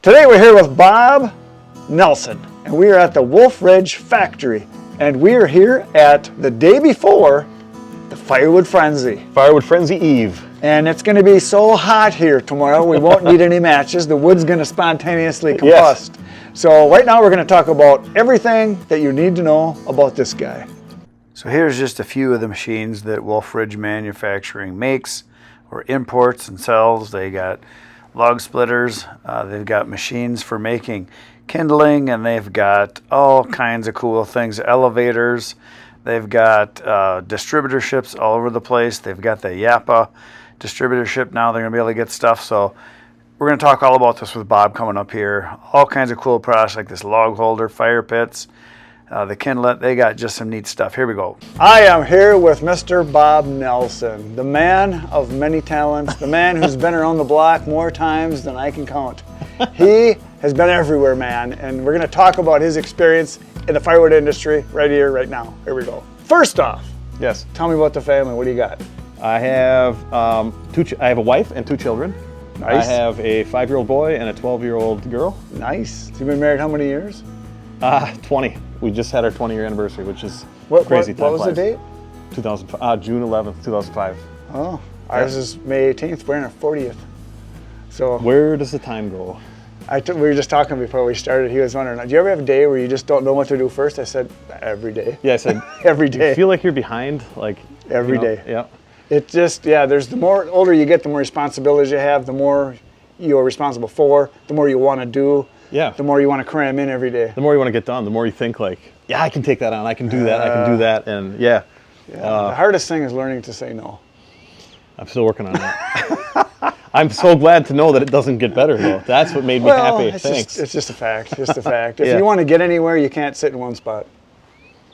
Today we're here with Bob Nelson, and we are at the Wolfe Ridge factory, and we are here at the day before the Firewood Frenzy. Firewood Frenzy Eve. And it's going to be so hot here tomorrow, we won't need any matches. The wood's going to spontaneously combust. Yes. So right now we're going to talk about everything that you need to know about this guy. So here's just a few of the machines that Wolfe Ridge Manufacturing makes or imports and sells. They got log splitters, they've got machines for making kindling, and they've got all kinds of cool things, elevators. They've got distributorships all over the place. They've got the Yappa distributorship now. They're going to be able to get stuff. So we're going to talk all about this with Bob coming up here. All kinds of cool products like this log holder, fire pits, the kindlet. They got just some neat stuff. Here we go. I am here with Mr. Bob Nelson, the man of many talents, the man who's been around the block more times than I can count. He has been everywhere, man, and we're going to talk about his experience in the firewood industry right here, right now. Here we go. First off, Yes. tell me about the family. What do you got? I have I have a wife and 2 children. Nice. I have a 5-year-old boy and a 12-year-old girl. Nice. So you've been married how many years? 20. We just had our 20-year anniversary, which is What crazy. what was Time the date? 2005, June 11th, 2005. Oh, ours is May 18th. We're in our 40th. So Where does the time go? we were just talking before we started. He was wondering, do you ever have a day where you just don't know what to do first? I said, every day. Yeah, I said, Every you day. feel like you're behind, like Every day. Yeah. It just, there's the more older you get, the more responsibilities you have, the more you're responsible for, the more you want to do, Yeah. the more you want to cram in every day. The more you want to get done, the more you think like, yeah, I can take that on. I can do that. I can do that. And yeah, The hardest thing is learning to say no. I'm still working on that. I'm so glad to know that it doesn't get better though. That's what made me happy. Thanks. It's just a fact. Just a fact. If Yeah. you want to get anywhere, you can't sit in one spot.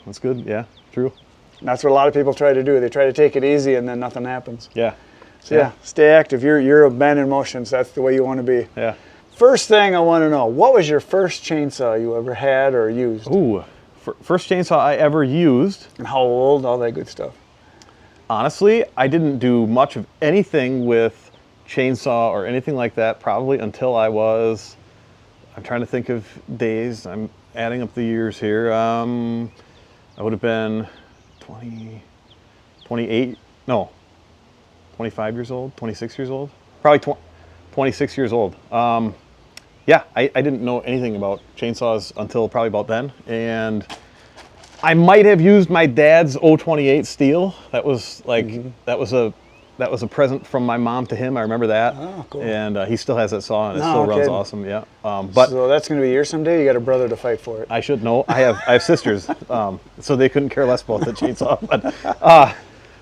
That's good. Yeah, true. And that's what a lot of people try to do. They try to take it easy, and then nothing happens. Yeah. So stay active. You're a man in motion. So that's the way you want to be. Yeah. First thing I want to know: what was your first chainsaw you ever had or used? Ooh, first chainsaw I ever used. And how old? All that good stuff. Honestly, I didn't do much of anything with chainsaw or anything like that probably until I was, I'm trying to think of days. I'm adding up the years here. I would have been 28, no, 25 years old, 26 years old, probably 26 years old. Yeah, I didn't know anything about chainsaws until probably about then. And I might have used my dad's 028 steel. That was like, that was a present from my mom to him. I remember that. Oh, cool. And he still has that saw and it No still runs kidding. awesome, yeah. But So that's going to be yours someday. You got a brother to fight for it. I should know. I have sisters, so they couldn't care less about the chainsaw.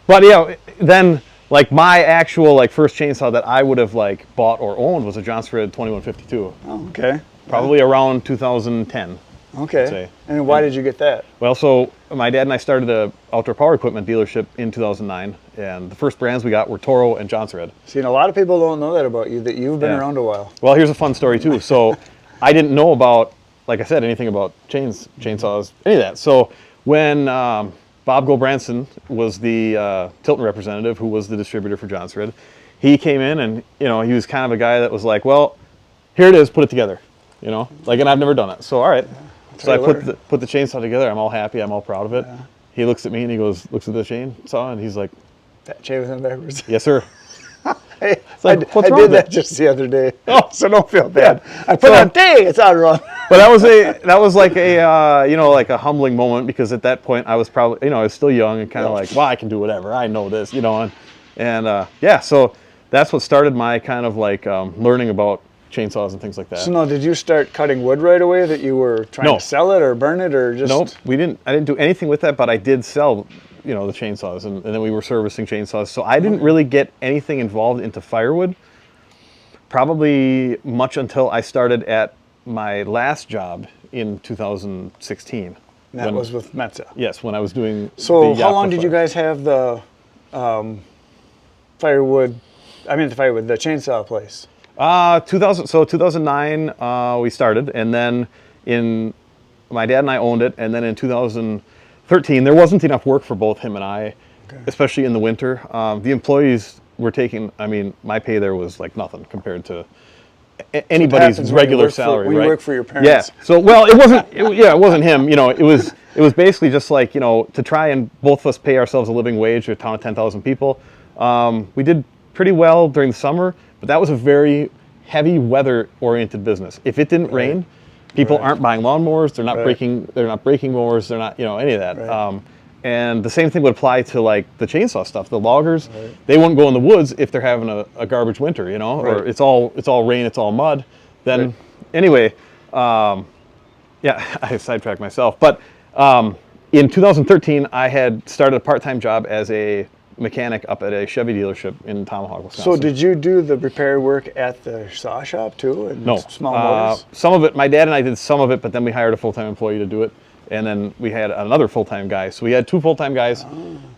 But yeah, then like my actual like first chainsaw that I would have like bought or owned was a Johnsford 2152, Oh, okay. probably around 2010. Okay. say. And why did you get that? Well, so my dad and I started a outdoor power equipment dealership in 2009, and the first brands we got were Toro and Johnsford. See, and a lot of people don't know that about you, that you've been Yeah. around a while. Well, here's a fun story too. So I didn't know about, like I said, anything about chainsaws, any of that. So when Bob Gobranson was the Tilton representative, who was the distributor for Johnsford, he came in and, he was kind of a guy that was like, well, here it is, put it together, like, and I've never done it. So, all right. So I put the chainsaw together. I'm all happy. I'm all proud of it. Yeah. He looks at me and he looks at the chainsaw and he's like, That chain was in backwards. yes, sir. Hey, like, I did that just the other day. Oh. So don't feel bad. Yeah. I put on, dang, it's out wrong. But that was like a like a humbling moment, because at that point I was probably I was still young and kind of like, well, I can do whatever, I know this, and yeah, so that's what started my kind of like learning about chainsaws and things like that. So now, did you start cutting wood right away, that you were trying to sell it or burn it, or just? Nope, I didn't do anything with that, but I did sell the chainsaws, and then we were servicing chainsaws, so I didn't really get anything involved into firewood probably much until I started at my last job in 2016. And that was with Metza. Yes, when I was doing. So the how Yappa long did you guys have the firewood? I mean, the chainsaw place. 2009 we started, and then my dad and I owned it, and then in 2013 there wasn't enough work for both him and I, especially in the winter. The employees were taking, my pay there was like nothing compared to anybody's regular salary, when right? you work for your parents. Yeah. So, well, it wasn't him. You know, it was basically just like, you know, to try and both of us pay ourselves a living wage to a town of 10,000 people. We did pretty well during the summer, but that was a very heavy weather-oriented business. If it didn't rain, people aren't buying lawnmowers. They're not breaking mowers. They're not, you know, any of that. Right. And the same thing would apply to like the chainsaw stuff. The loggers, they wouldn't go in the woods if they're having a garbage winter, you know, or it's all rain, it's all mud. Then anyway, yeah, I sidetracked myself. But in 2013, I had started a part-time job as a mechanic up at a Chevy dealership in Tomahawk, Wisconsin. So did you do the repair work at the saw shop too? And No. Small motors? Some of it, my dad and I did some of it, but then we hired a full-time employee to do it. And then we had another full-time guy. So we had 2 full-time guys,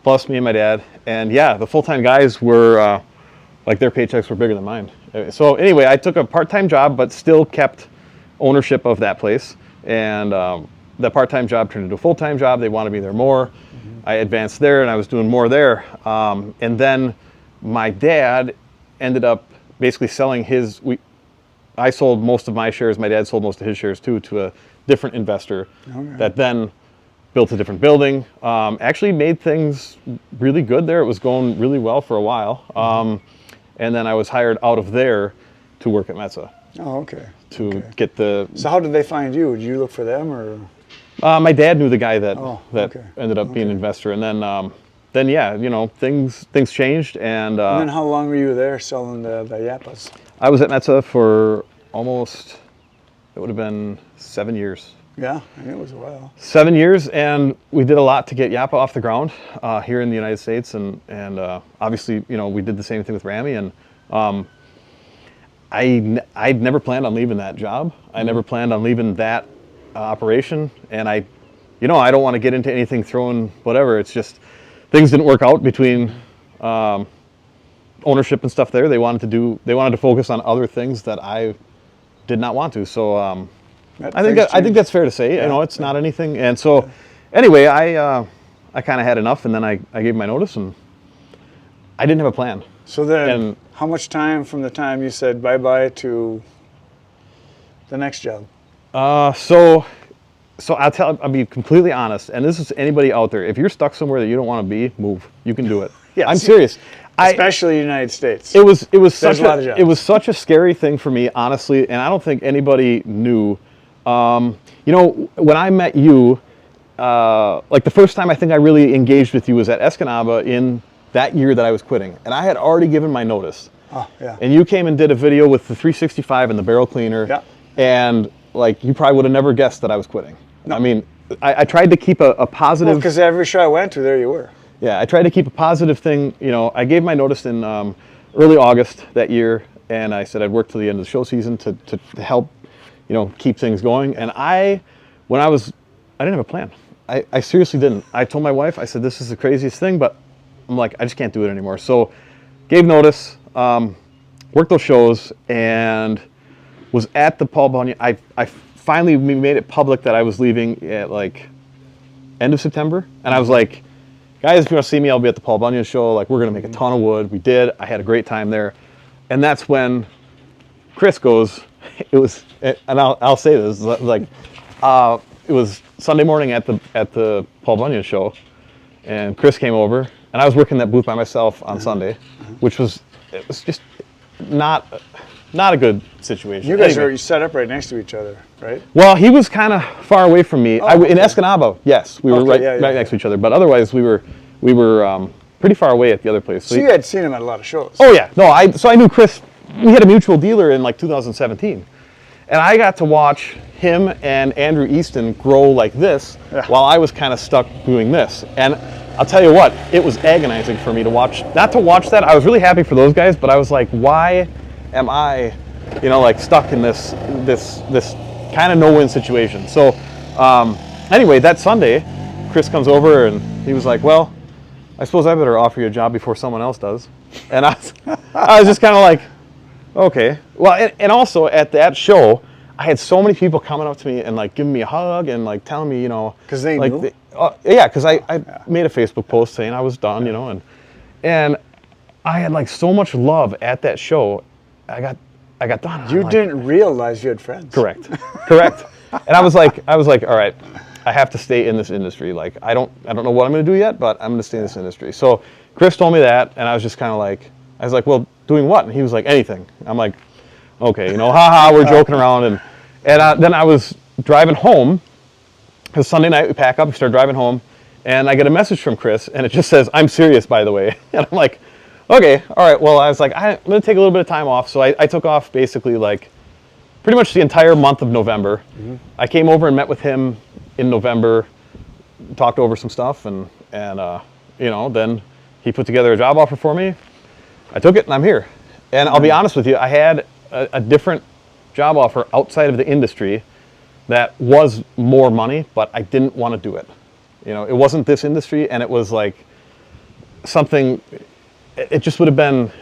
plus me and my dad. And yeah, the full-time guys were, like their paychecks were bigger than mine. So anyway, I took a part-time job, but still kept ownership of that place. And the part-time job turned into a full-time job. They wanted me there more. I advanced there and I was doing more there. And then my dad ended up basically selling I sold most of my shares. My dad sold most of his shares too to a different investor that then built a different building. Actually made things really good there. It was going really well for a while. And then I was hired out of there to work at Metza. Oh, okay. Get the... So how did they find you? Did you look for them or? My dad knew the guy that ended up being an Okay. investor. And then yeah, you know, things changed. And then how long were you there selling the Yappas? I was at Metza for almost, it would have been 7 years. Yeah, I mean, it was a while. 7 years, and we did a lot to get Yappa off the ground here in the United States, and obviously, you know, we did the same thing with Ramy, and I'd never planned on leaving that job. I never planned on leaving that operation, and I don't want to get into anything throwing whatever. It's just things didn't work out between ownership and stuff there. They wanted to focus on other things that I did not want to. So I think that's fair to say. Yeah. You know, it's not anything. And so anyway, I kind of had enough, and then I gave my notice, and I didn't have a plan. So then, how much time from the time you said bye-bye to the next job? So I'll be completely honest, and this is anybody out there. If you're stuck somewhere that you don't want to be, move. You can do it. Yes. I'm serious. Especially the United States. It was It was such a scary thing for me, honestly, and I don't think anybody knew. You know, when I met you, like the first time I think I really engaged with you was at Escanaba in that year that I was quitting, and I had already given my notice. Oh, yeah. And you came and did a video with the 365 and the barrel cleaner. Yeah. And like you probably would have never guessed that I was quitting. No. I mean, I tried to keep a positive. Because every show I went to, there you were. Yeah, I tried to keep a positive thing. You know, I gave my notice in early August that year, and I said I'd work till the end of the show season to help, you know, keep things going. And I didn't have a plan. I seriously didn't. I told my wife, I said, this is the craziest thing, but I'm like, I just can't do it anymore. So gave notice, worked those shows, and was at the Paul Bunyan. I finally made it public that I was leaving at like end of September, and I was like, guys, if you want to see me, I'll be at the Paul Bunyan show. Like, we're going to make a ton of wood. We did. I had a great time there. And that's when Chris goes, and I'll say this, like, it was Sunday morning at the Paul Bunyan show, and Chris came over, and I was working that booth by myself on Sunday, which was just not a good situation. You guys are set up right next to each other, right? Well, he was kind of far away from me. Okay. In Escanaba, yes, we were right next to each other. But otherwise, we were pretty far away at the other place. So you had seen him at a lot of shows. Oh yeah, no, so I knew Chris. We had a mutual dealer in like 2017, and I got to watch him and Andrew Easton grow like this while I was kind of stuck doing this. And I'll tell you what, it was agonizing for me to watch. Not to watch that. I was really happy for those guys, but I was like, why am I, you know, like stuck in this kind of no-win situation? So anyway, that Sunday, Chris comes over and he was like, well, I suppose I better offer you a job before someone else does. And I was just kind of like, okay. Well, and also at that show, I had so many people coming up to me and like giving me a hug and like telling me, you know, because they like knew. Yeah, because I made a Facebook post saying I was done, you know, and I had like so much love at that show. I got I got done. You didn't realize you had friends. Correct. And I was like, all right, I have to stay in this industry. Like, I don't know what I'm going to do yet, but I'm going to stay in this industry. So Chris told me that, and I was just kind of like, well, doing what? And he was like, anything. I'm like, okay, haha, we're joking around. And then I was driving home. It was Sunday night, we pack up, we start driving home, and I get a message from Chris, and it just says, I'm serious, by the way. And I'm like, okay, all right, well, I was like, I'm going to take a little bit of time off. So I took off basically like pretty much the entire month of November. Mm-hmm. I came over and met with him in November, talked over some stuff, and then he put together a job offer for me. I took it, and I'm here. And I'll be honest with you, I had a different job offer outside of the industry that was more money, but I didn't want to do it. It wasn't this industry, and it was like something, it just would have been,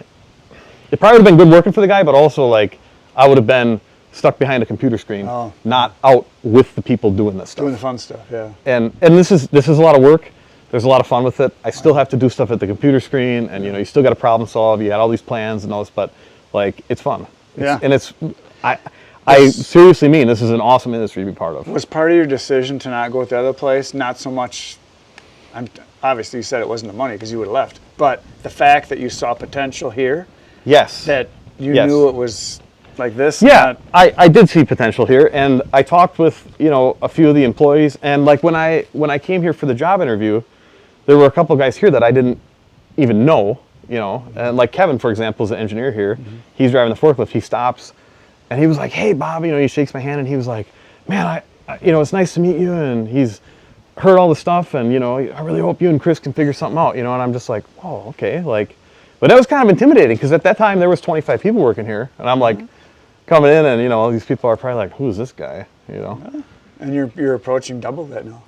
it probably would have been good working for the guy, but also like I would have been stuck behind a computer screen, not out with the people doing this stuff. Doing the fun stuff, yeah. And this is a lot of work. There's a lot of fun with it. I still have to do stuff at the computer screen, and you still got to problem solve. You got all these plans and all this, but like it's fun. And I seriously mean this is an awesome industry to be part of. Was part of your decision to not go with the other place not so much, obviously you said it wasn't the money because you would have left, but the fact that you saw potential here? Yes. That you knew it was like this? Yeah, I did see potential here, and I talked with a few of the employees, and like when I came here for the job interview, there were a couple of guys here that I didn't even know, and like Kevin, for example, is an engineer here. Mm-hmm. He's driving the forklift. He stops. And he was like, hey, Bob, he shakes my hand, and he was like, man, I it's nice to meet you, and he's heard all the stuff, and, I really hope you and Chris can figure something out, and I'm just like, oh, okay, like, but that was kind of intimidating, because at that time, there was 25 people working here, and I'm like, coming in, and, all these people are probably like, who's this guy, Yeah. And you're approaching double that now.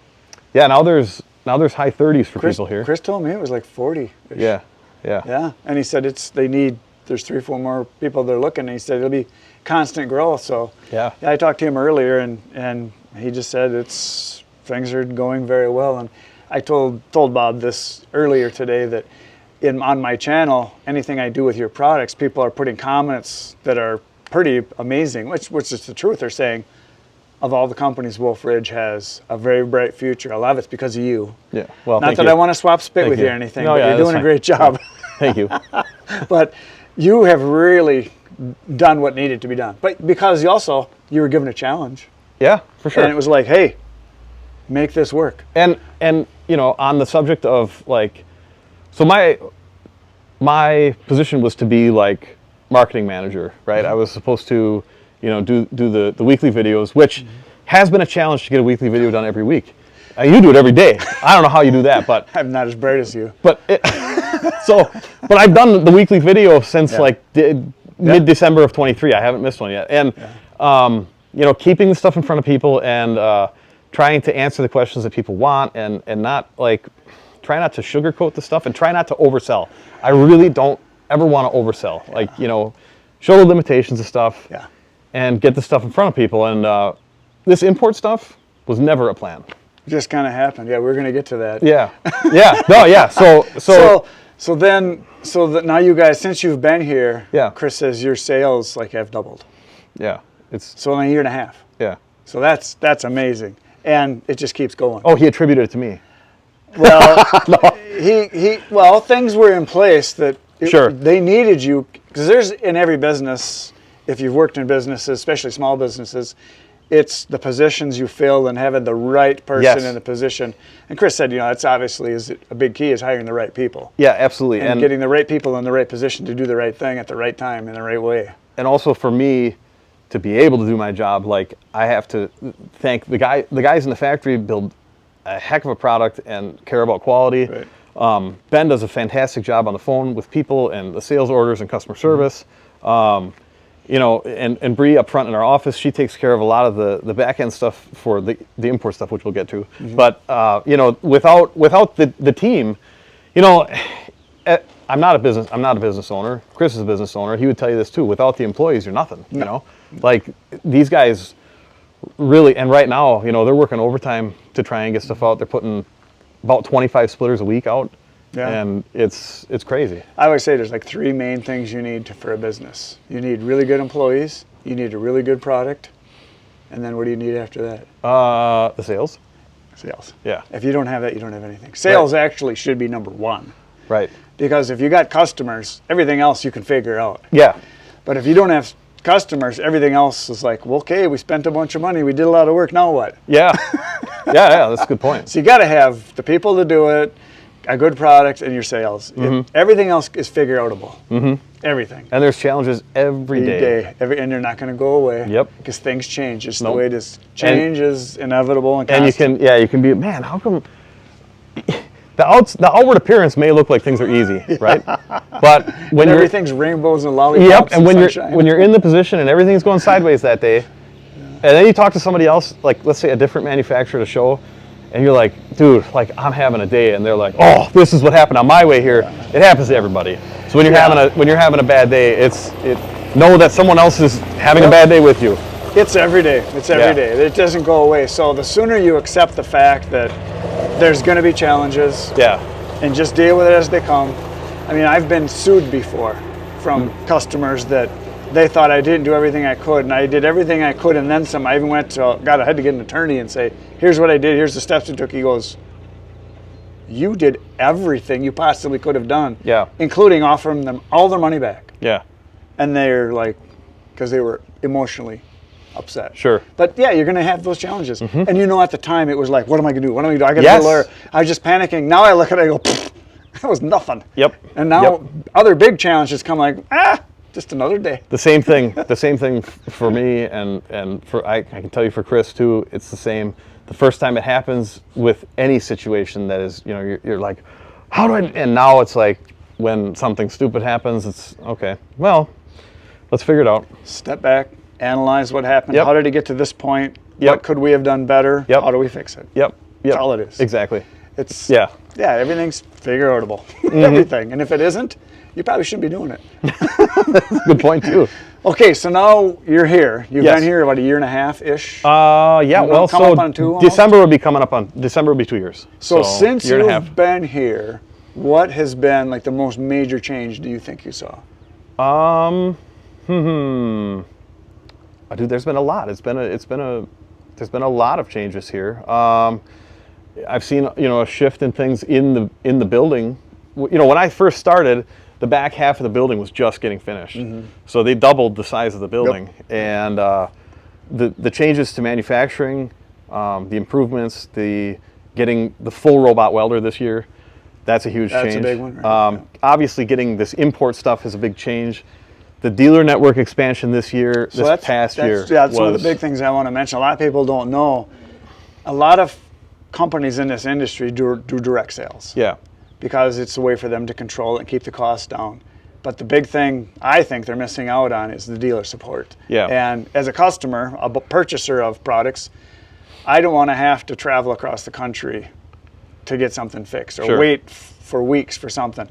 Yeah, now there's high 30s for people here. Chris told me it was like 40. Yeah. Yeah, and he said there's 3-4 more people they're looking, and he said it'll be constant growth. So yeah, I talked to him earlier, and he just said things are going very well. And I told Bob this earlier today that on my channel, anything I do with your products, people are putting comments that are pretty amazing, which is the truth. They're saying, of all the companies, Wolfe Ridge has a very bright future. A lot of it's because of you. Yeah. Well, not that I want to swap spit with you or anything, but you're doing a great job. Thank you. But you have really done what needed to be done. But because you were given a challenge. Yeah, for sure. And it was like, hey, make this work. And on the subject of like, so my position was to be like marketing manager, right? Mm-hmm. I was supposed to, do the weekly videos, which has been a challenge to get a weekly video done every week. You do it every day. I don't know how you do that, but I'm not as bright as you. But but I've done the weekly video since mid-December of 23. I haven't missed one yet. And keeping the stuff in front of people and trying to answer the questions that people want, and not like try not to sugarcoat the stuff, and try not to oversell. I really don't ever want to oversell. Yeah. Like show the limitations of stuff. Yeah. And get the stuff in front of people. And this import stuff was never a plan. It just kind of happened. Yeah, we're going to get to that. Yeah. Yeah. No, yeah. So now you guys, since you've been here, Chris says your sales have doubled. Yeah. So in a year and a half. Yeah. So that's amazing. And it just keeps going. Oh, he attributed it to me. Well, no. Things were in place that they needed you, because there's in every business, if you've worked in businesses, especially small businesses, it's the positions you fill and having the right person in the position. And Chris said, that's obviously is a big key is hiring the right people. Yeah, absolutely. And getting the right people in the right position to do the right thing at the right time in the right way. And also for me to be able to do my job, I have to thank the guys in the factory build a heck of a product and care about quality. Right. Ben does a fantastic job on the phone with people and the sales orders and customer service. And Bree up front in our office, she takes care of a lot of the back end stuff for the import stuff, which we'll get to. Mm-hmm. But without the team, I'm not a business owner. Chris is a business owner. He would tell you this too. Without the employees, you're nothing. No. These guys really, and right now, they're working overtime to try and get stuff out. They're putting about 25 splitters a week out, And it's crazy. I always say there's like 3 main things you need for a business. You need really good employees, you need a really good product, and then what do you need after that? The sales. Sales. Yeah. If you don't have that, you don't have anything. Sales actually should be number 1. Right. Because if you got customers, everything else you can figure out. Yeah. But if you don't have customers, everything else is like, well, okay, we spent a bunch of money, we did a lot of work, now what? Yeah. yeah, that's a good point. So you got to have the people to do it, a good product, and your sales. Everything else is figure outable. Everything. And there's challenges every day. And they're not going to go away. Yep. Because things change. It's the way it is. Change is inevitable and constant. And you can be, man, how come the outward appearance may look like things are easy, right? But when everything's rainbows and lollipops. Yep. And when you're in the position and everything's going sideways that day, and then you talk to somebody else, like let's say a different manufacturer to show, and you're like, dude, like I'm having a day, and they're like, oh, this is what happened on my way here. It happens to everybody. So when you're having a bad day, know that someone else is having a bad day with you. It's every day. It's every day. It doesn't go away. So the sooner you accept the fact that there's going to be challenges, and just deal with it as they come. I mean, I've been sued before from customers that they thought I didn't do everything I could, and I did everything I could and then some. I even I had to get an attorney and say, here's what I did, here's the steps I took. He goes, you did everything you possibly could have done, including offering them all their money back. Yeah. And they're like, because they were emotionally upset. Sure. But yeah, you're going to have those challenges. And you know, at the time it was like, what am I going to do? What am I going to do? I got to get a lawyer. I was just panicking. Now I look at it, I go, that was nothing. Yep. And now other big challenges come like, just another day. The same thing for me, and for I can tell you for Chris too. It's the same. The first time it happens with any situation that is, you're like, how do I? And now it's like when something stupid happens, it's okay. Well, let's figure it out. Step back, analyze what happened. How did it get to this point? What could we have done better? How do we fix it? That's all it is. Exactly. It's everything's figure outable. Everything. And if it isn't, you probably shouldn't be doing it. That's a good point too. Okay, so now you're here. You've been here about a year and a half-ish. Well, so December would be coming up on December would be 2 years. So since you've been here, what has been like the most major change do you think you saw? Dude, there's been a lot. There's been a lot of changes here. I've seen a shift in things in the building. When I first started, the back half of the building was just getting finished. So they doubled the size of the building. And the changes to manufacturing, the improvements, getting the full robot welder this year, that's a huge change. That's a big one. Right? Obviously, getting this import stuff is a big change. The dealer network expansion this year, past year. That's one of the big things I want to mention. A lot of people don't know. A lot of companies in this industry do direct sales. Yeah. Because it's a way for them to control it and keep the costs down. But the big thing I think they're missing out on is the dealer support. Yeah. And as a customer, a purchaser of products, I don't want to have to travel across the country to get something fixed or wait for weeks for something.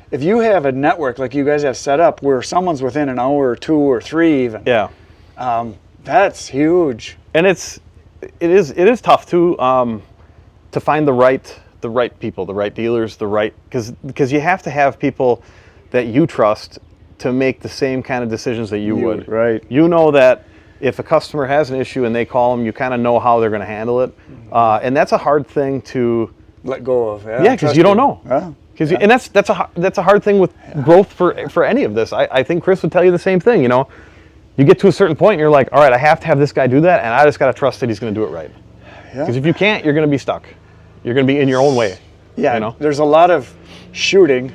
If you have a network like you guys have set up where someone's within an hour or 2 or 3 even, that's huge. And it is tough too to find the right people, the right dealers, because you have to have people that you trust to make the same kind of decisions that you would. Right. You know that if a customer has an issue and they call them, you kind of know how they're going to handle it, and that's a hard thing to let go of. Yeah, because you don't know. And that's a hard thing with growth for any of this. I think Chris would tell you the same thing. You get to a certain point and you're like, all right, I have to have this guy do that, and I just got to trust that he's going to do it right. Because if you can't, you're going to be stuck. You're going to be in your own way. Yeah, there's a lot of shooting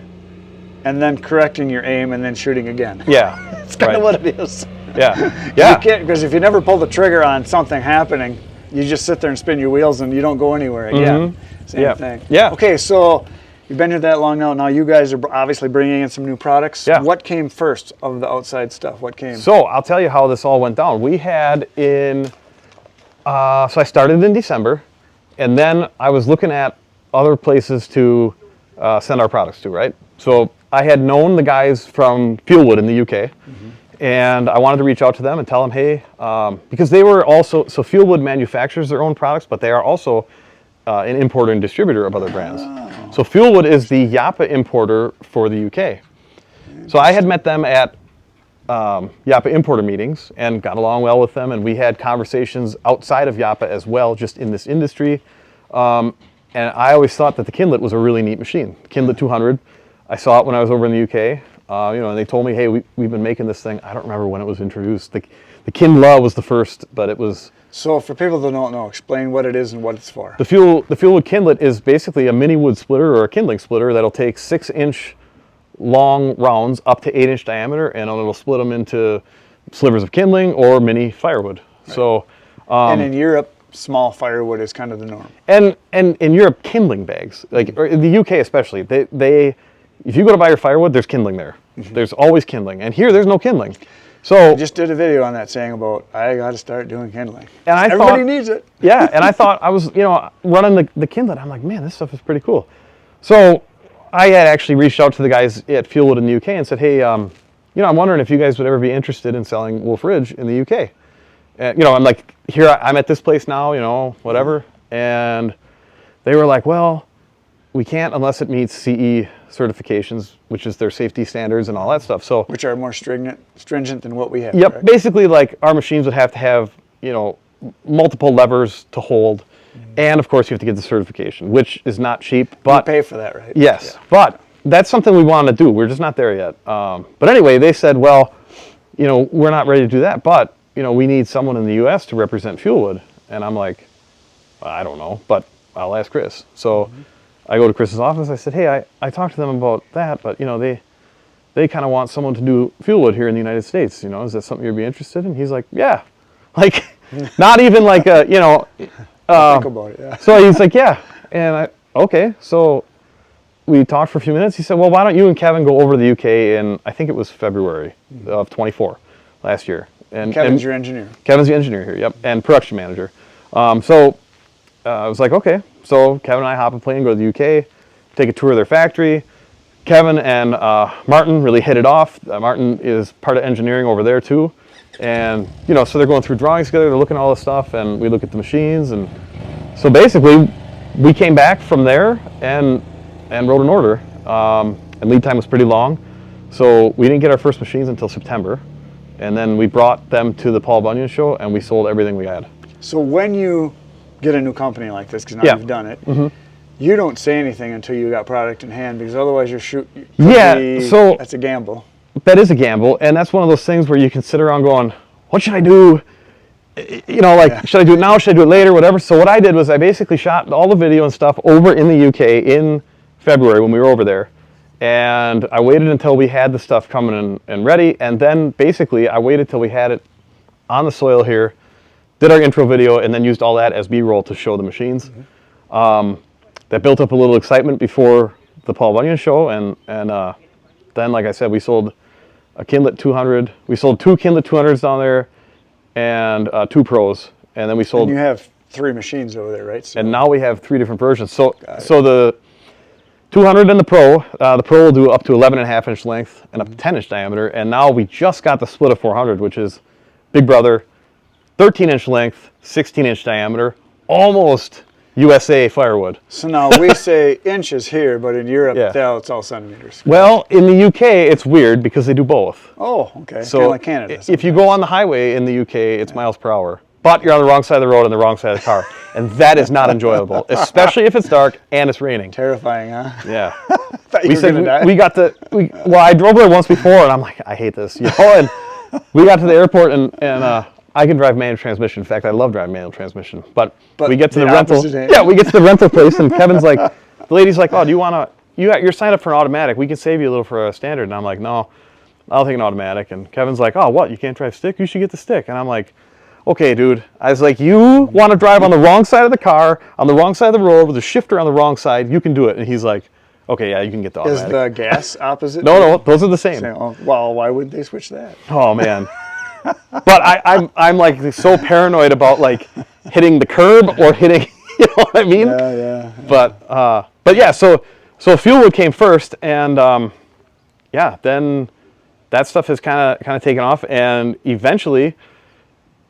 and then correcting your aim and then shooting again. Yeah. It's kind of what it is. Yeah. You can't, because if you never pull the trigger on something happening, you just sit there and spin your wheels and you don't go anywhere again. Same thing. Yeah. Okay, so you've been here that long now. Now you guys are obviously bringing in some new products. Yeah. What came first of the outside stuff? What came? So I'll tell you how this all went down. We had so I started in December, and then I was looking at other places to send our products to, right? So I had known the guys from Fuelwood in the UK, and I wanted to reach out to them and tell them, hey, because they were also, so Fuelwood manufactures their own products, but they are also an importer and distributor of other brands. So Fuelwood is the Yappa importer for the UK. So I had met them at Yappa importer meetings and got along well with them, and we had conversations outside of Yappa as well, just in this industry. And I always thought that the Kindlet was a really neat machine. Kindlet 200. I saw it when I was over in the UK. And they told me, hey, we've been making this thing. I don't remember when it was introduced. The Kindla was the first, but it was... So for people that don't know, explain what it is and what it's for. The Fuelwood Kindlet is basically a mini wood splitter or a kindling splitter that'll take 6-inch long rounds up to 8-inch diameter, and it'll split them into slivers of kindling or mini firewood. Right. So, and in Europe, small firewood is kind of the norm. And in Europe, kindling bags, like or in the UK especially, they if you go to buy your firewood, there's kindling there. Mm-hmm. There's always kindling, and here there's no kindling. So I just did a video on that saying about I got to start doing kindling. And everybody needs it. Yeah, and I thought I was running the kindlet. I'm like, man, this stuff is pretty cool. So I had actually reached out to the guys at Fuelwood in the UK and said, hey, I'm wondering if you guys would ever be interested in selling Wolfe Ridge in the UK. And, I'm like, here, I'm at this place now, whatever. And they were like, well, we can't unless it meets CE certifications, which is their safety standards and all that stuff. So, which are more stringent than what we have. Yep. Correct? Basically, like our machines would have to have, multiple levers to hold. And of course, you have to get the certification, which is not cheap. But you pay for that, right? Yes, yeah. But that's something we want to do. We're just not there yet. But anyway, they said, well, we're not ready to do that, but we need someone in the U.S. to represent Fuelwood. And I'm like, I don't know, but I'll ask Chris. So I go to Chris's office. I said, hey, I talked to them about that, but they kind of want someone to do Fuelwood here in the United States. Is that something you'd be interested in? He's like, yeah, like not even like a think about it, yeah. So he's like, yeah. And okay. So we talked for a few minutes. He said, well, why don't you and Kevin go over to the UK in, I think it was February of 24 last year. And Kevin's your engineer. Kevin's the engineer here, yep, and production manager. So I was like, okay. So Kevin and I hop a plane, go to the UK, take a tour of their factory. Kevin and Martin really hit it off. Martin is part of engineering over there too. And, so they're going through drawings together, they're looking at all this stuff, and we look at the machines. And so basically, we came back from there and wrote an order. And lead time was pretty long. So we didn't get our first machines until September. And then we brought them to the Paul Bunyan show, and we sold everything we had. So when you get a new company like this, because now you've done it, you don't say anything until you got product in hand, because otherwise so that's a gamble. That is a gamble, and that's one of those things where you can sit around going, what should I do? Should I do it now? Should I do it later? Whatever. So what I did was I basically shot all the video and stuff over in the UK in February when we were over there. And I waited until we had the stuff coming in and ready. And then basically I waited till we had it on the soil here, did our intro video, and then used all that as B-roll to show the machines. That built up a little excitement before the Paul Bunyan show. And then, like I said, we sold a Kindlet 200. We sold 2 Kindlet 200s down there and 2 Pros. And then we sold... And you have 3 machines over there, right? So and now we have 3 different versions. So the 200 and the Pro will do up to 11.5-inch length and up to 10-inch diameter. And now we just got the split of 400, which is Big Brother, 13-inch length, 16-inch diameter, almost USA firewood. So now we say inches here, but in Europe, it's all centimeters. Well, in the UK, it's weird because they do both. Oh, okay. So kind of like Canada. If you go on the highway in the UK, it's miles per hour. But you're on the wrong side of the road and the wrong side of the car. And that is not enjoyable, especially if it's dark and it's raining. Terrifying, huh? Yeah. I I drove there once before and I'm like, I hate this. And we got to the airport and I can drive manual transmission. In fact, I love driving manual transmission. But we get to the rental. Yeah, we get to the rental place and Kevin's like, the lady's like, oh, do you want to, you're signed up for an automatic. We can save you a little for a standard. And I'm like, no, I'll take an automatic. And Kevin's like, oh, what? You can't drive stick? You should get the stick. And I'm like, okay, dude. I was like, you want to drive on the wrong side of the car, on the wrong side of the road, with a shifter on the wrong side, you can do it. And he's like, okay, yeah, you can get the automatic. Is the gas opposite? No, those are the same. Well, why wouldn't they switch that? Oh, man. But I'm like so paranoid about like hitting the curb or hitting, you know what I mean? Yeah. But yeah, so Fuelwood came first, and then that stuff has kind of taken off, and eventually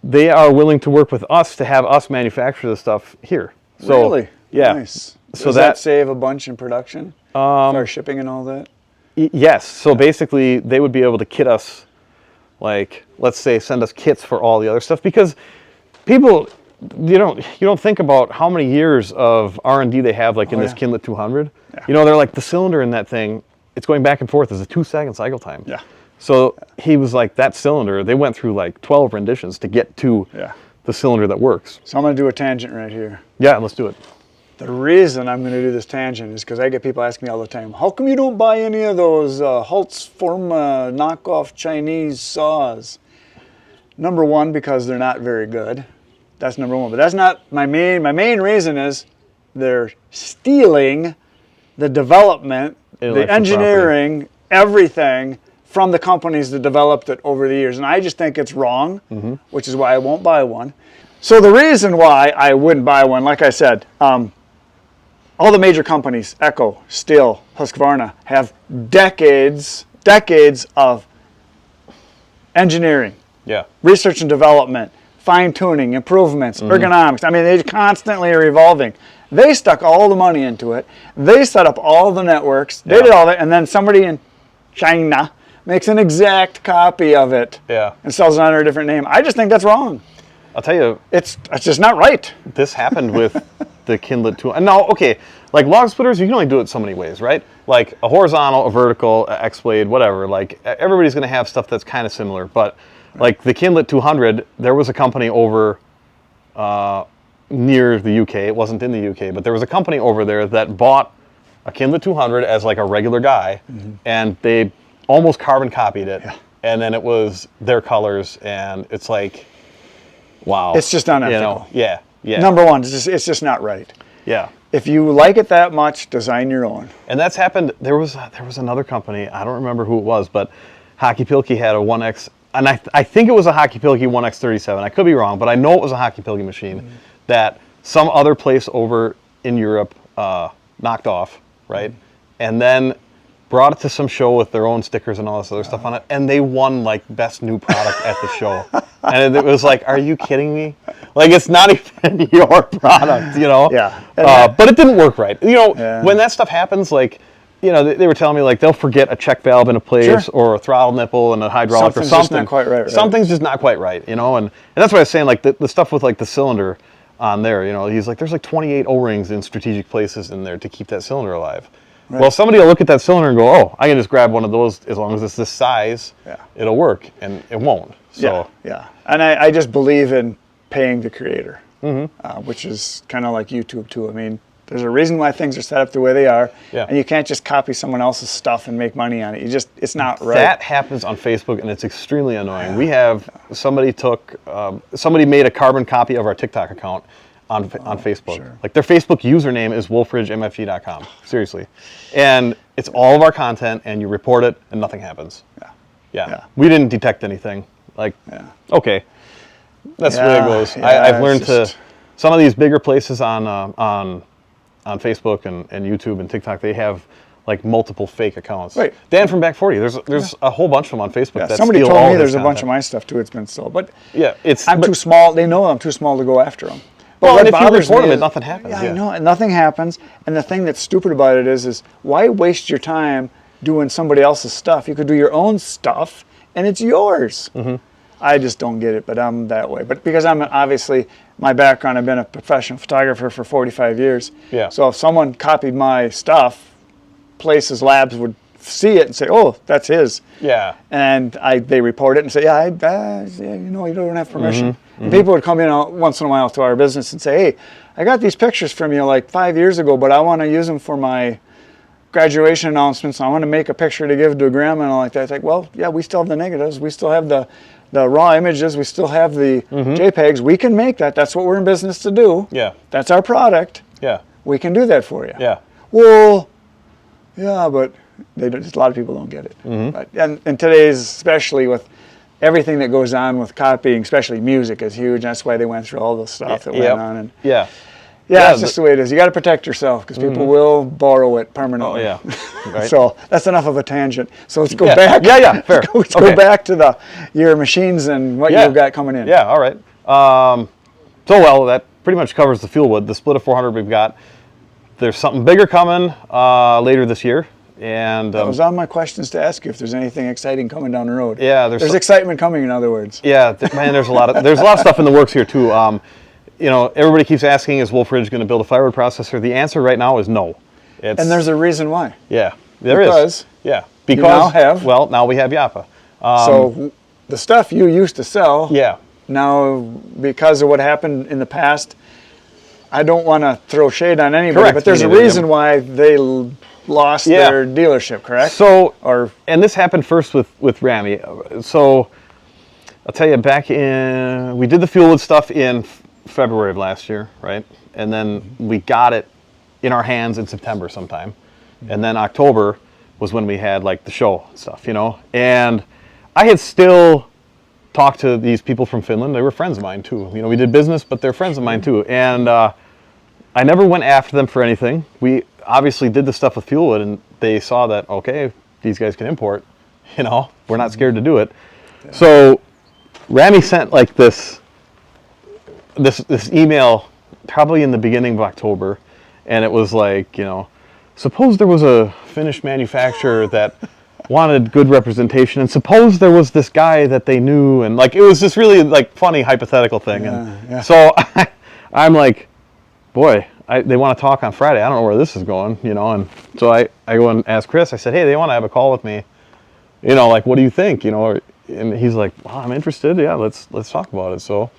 they are willing to work with us to have us manufacture the stuff here. So, really? Yeah. Nice. Does that save a bunch in production? For shipping and all that? Yes. So basically, they would be able to kit us, like, let's say, send us kits for all the other stuff, because people, you don't think about how many years of R&D they have, like in this Kindlet 200. Yeah. You know, they're like, the cylinder in that thing, it's going back and forth. It's a 2-second cycle time. Yeah. So he was like, that cylinder, they went through like 12 renditions to get to the cylinder that works. So I'm going to do a tangent right here. Yeah, let's do it. The reason I'm going to do this tangent is because I get people asking me all the time, how come you don't buy any of those Holtz Forma knockoff Chinese saws? Number one, because they're not very good. That's number one. But that's not my main. My main reason is they're stealing the development, the engineering, everything from the companies that developed it over the years. And I just think it's wrong, which is why I won't buy one. So the reason why I wouldn't buy one, like I said, all the major companies, Echo, Stihl, Husqvarna, have decades of engineering, research and development, fine-tuning, improvements, ergonomics. I mean, they constantly are evolving. They stuck all the money into it. They set up all the networks. They did all that, and then somebody in China makes an exact copy of it and sells it under a different name. I just think that's wrong. I'll tell you, it's just not right. This happened with the Kindlet 2. No, okay, like log splitters, you can only do it so many ways, right? Like a horizontal, a vertical, a X-blade, whatever. Like everybody's going to have stuff that's kind of similar, but like the Kindlet 200, there was a company over near the UK. It wasn't in the UK, but there was a company over there that bought a Kindlet 200 as like a regular guy, and they almost carbon copied it, and then it was their colors, and it's like, wow. It's just unethical. You know? Yeah. Number one, it's just not right. Yeah. If you like it that much, design your own. And that's happened. There was another company, I don't remember who it was, but Hockey Pilkey had a 1X, and I think it was a Hockey Pilkey 1X37. I could be wrong, but I know it was a Hockey Pilkey machine that some other place over in Europe knocked off, right? And then brought it to some show with their own stickers and all this other stuff on it, and they won like best new product at the show. And it was like, are you kidding me? Like, it's not even your product, you know? Yeah. But it didn't work right. You know, when that stuff happens, like, you know, they were telling me, like, they'll forget a check valve in a place or a throttle nipple and a hydraulic or something. Something's just not quite right. Something's just not quite right, you know? And that's what I was saying, like, the stuff with, like, the cylinder on there, you know, he's like, there's like 28 O-rings in strategic places in there to keep that cylinder alive. Right. Well, somebody will look at that cylinder and go, oh, I can just grab one of those as long as it's this size, it'll work, and it won't. So yeah. And I just believe in paying the creator, which is kind of like YouTube too. I mean, there's a reason why things are set up the way they are, and you can't just copy someone else's stuff and make money on it. It's not right. That happens on Facebook, and it's extremely annoying. We have somebody made a carbon copy of our TikTok account on Facebook. Sure. Like their Facebook username is wolferidgemfg.com. Seriously. And it's all of our content, and you report it and nothing happens. Yeah. We didn't detect anything. Like, okay. That's the way it goes. I've learned some of these bigger places on Facebook and YouTube and TikTok, they have like multiple fake accounts. Right. Dan from Back 40, there's a whole bunch of them on Facebook that somebody steal told all me there's a content. bunch of my stuff too. It's been sold. But I'm too small. They know I'm too small to go after them. But well, if you report them, nothing happens. I know, and nothing happens. And the thing that's stupid about it is why waste your time doing somebody else's stuff? You could do your own stuff, and it's yours. I just don't get it, but I'm that way. But because I'm obviously, my background, I've been a professional photographer for 45 years. Yeah. So if someone copied my stuff, places, labs would see it and say, oh, that's his. Yeah. And they report it and say, you don't have permission. And people would come in once in a while to our business and say, hey, I got these pictures from you like 5 years ago, but I want to use them for my graduation announcements. I want to make a picture to give to grandma and all like that. It's like, well, yeah, we still have the negatives. We still have the raw images. We still have the JPEGs. We can make that. That's what we're in business to do. Yeah. That's our product. Yeah. We can do that for you. Yeah. Well, yeah, but a lot of people don't get it. But, and today's, especially with everything that goes on with copying, especially music, is huge. That's why they went through all the stuff that went on. And it's just the way it is. You got to protect yourself because people will borrow it permanently. Oh, yeah. Right. So that's enough of a tangent. So let's go back. Fair. Let's go back to your machines and what you've got coming in. Yeah, all right. That pretty much covers the Fuelwood. The split of 400 we've got. there's something bigger coming later this year. And that was on my questions to ask you if there's anything exciting coming down the road. Yeah, there's excitement coming, in other words. Yeah, man, there's a lot of stuff in the works here too. Everybody keeps asking, is Wolfe Ridge going to build a firewood processor? The answer right now is no. And there's a reason why. Yeah, there is. Yeah, because you now have. Well, now we have Yappa. So the stuff you used to sell. Yeah. Now, because of what happened in the past, I don't want to throw shade on anybody, Correct. but there's a reason why they lost their dealership, correct? So, and this happened first with Ramy. So, I'll tell you, we did the Fuelwood stuff in February of last year, right? And then we got it in our hands in September sometime. And then October was when we had like the show stuff, And I had still talked to these people from Finland. They were friends of mine too. We did business, but they're friends of mine too. And I never went after them for anything. We obviously did the stuff with Fuelwood, and they saw that, okay, these guys can import, we're not scared to do it. Yeah. So Ramy sent like this email probably in the beginning of October, and it was like, suppose there was a Finnish manufacturer that wanted good representation, and suppose there was this guy that they knew, and like it was this really like funny hypothetical thing. So I'm like, boy, they want to talk on Friday. I don't know where this is going, And so I go and ask Chris. I said, hey, they want to have a call with me. Like, what do you think? And he's like, well, I'm interested. Yeah, let's talk about it. So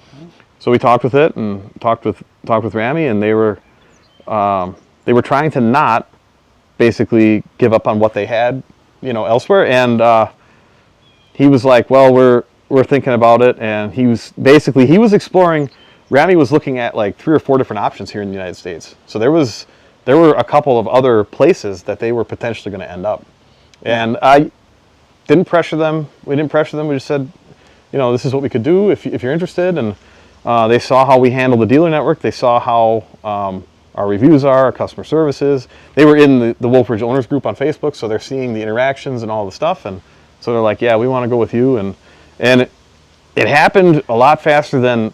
we talked with it and talked with Ramy, and they were trying to not basically give up on what they had, elsewhere. And he was like, well, we're thinking about it. And he was exploring. Ramy was looking at like 3 or 4 different options here in the United States. So there were a couple of other places that they were potentially going to end up. And I didn't pressure them. We didn't pressure them. We just said, this is what we could do if you're interested. And they saw how we handle the dealer network. They saw how our reviews are, our customer services. They were in the Wolfe Ridge Owners Group on Facebook, so they're seeing the interactions and all the stuff. And so they're like, yeah, we want to go with you. And it happened a lot faster than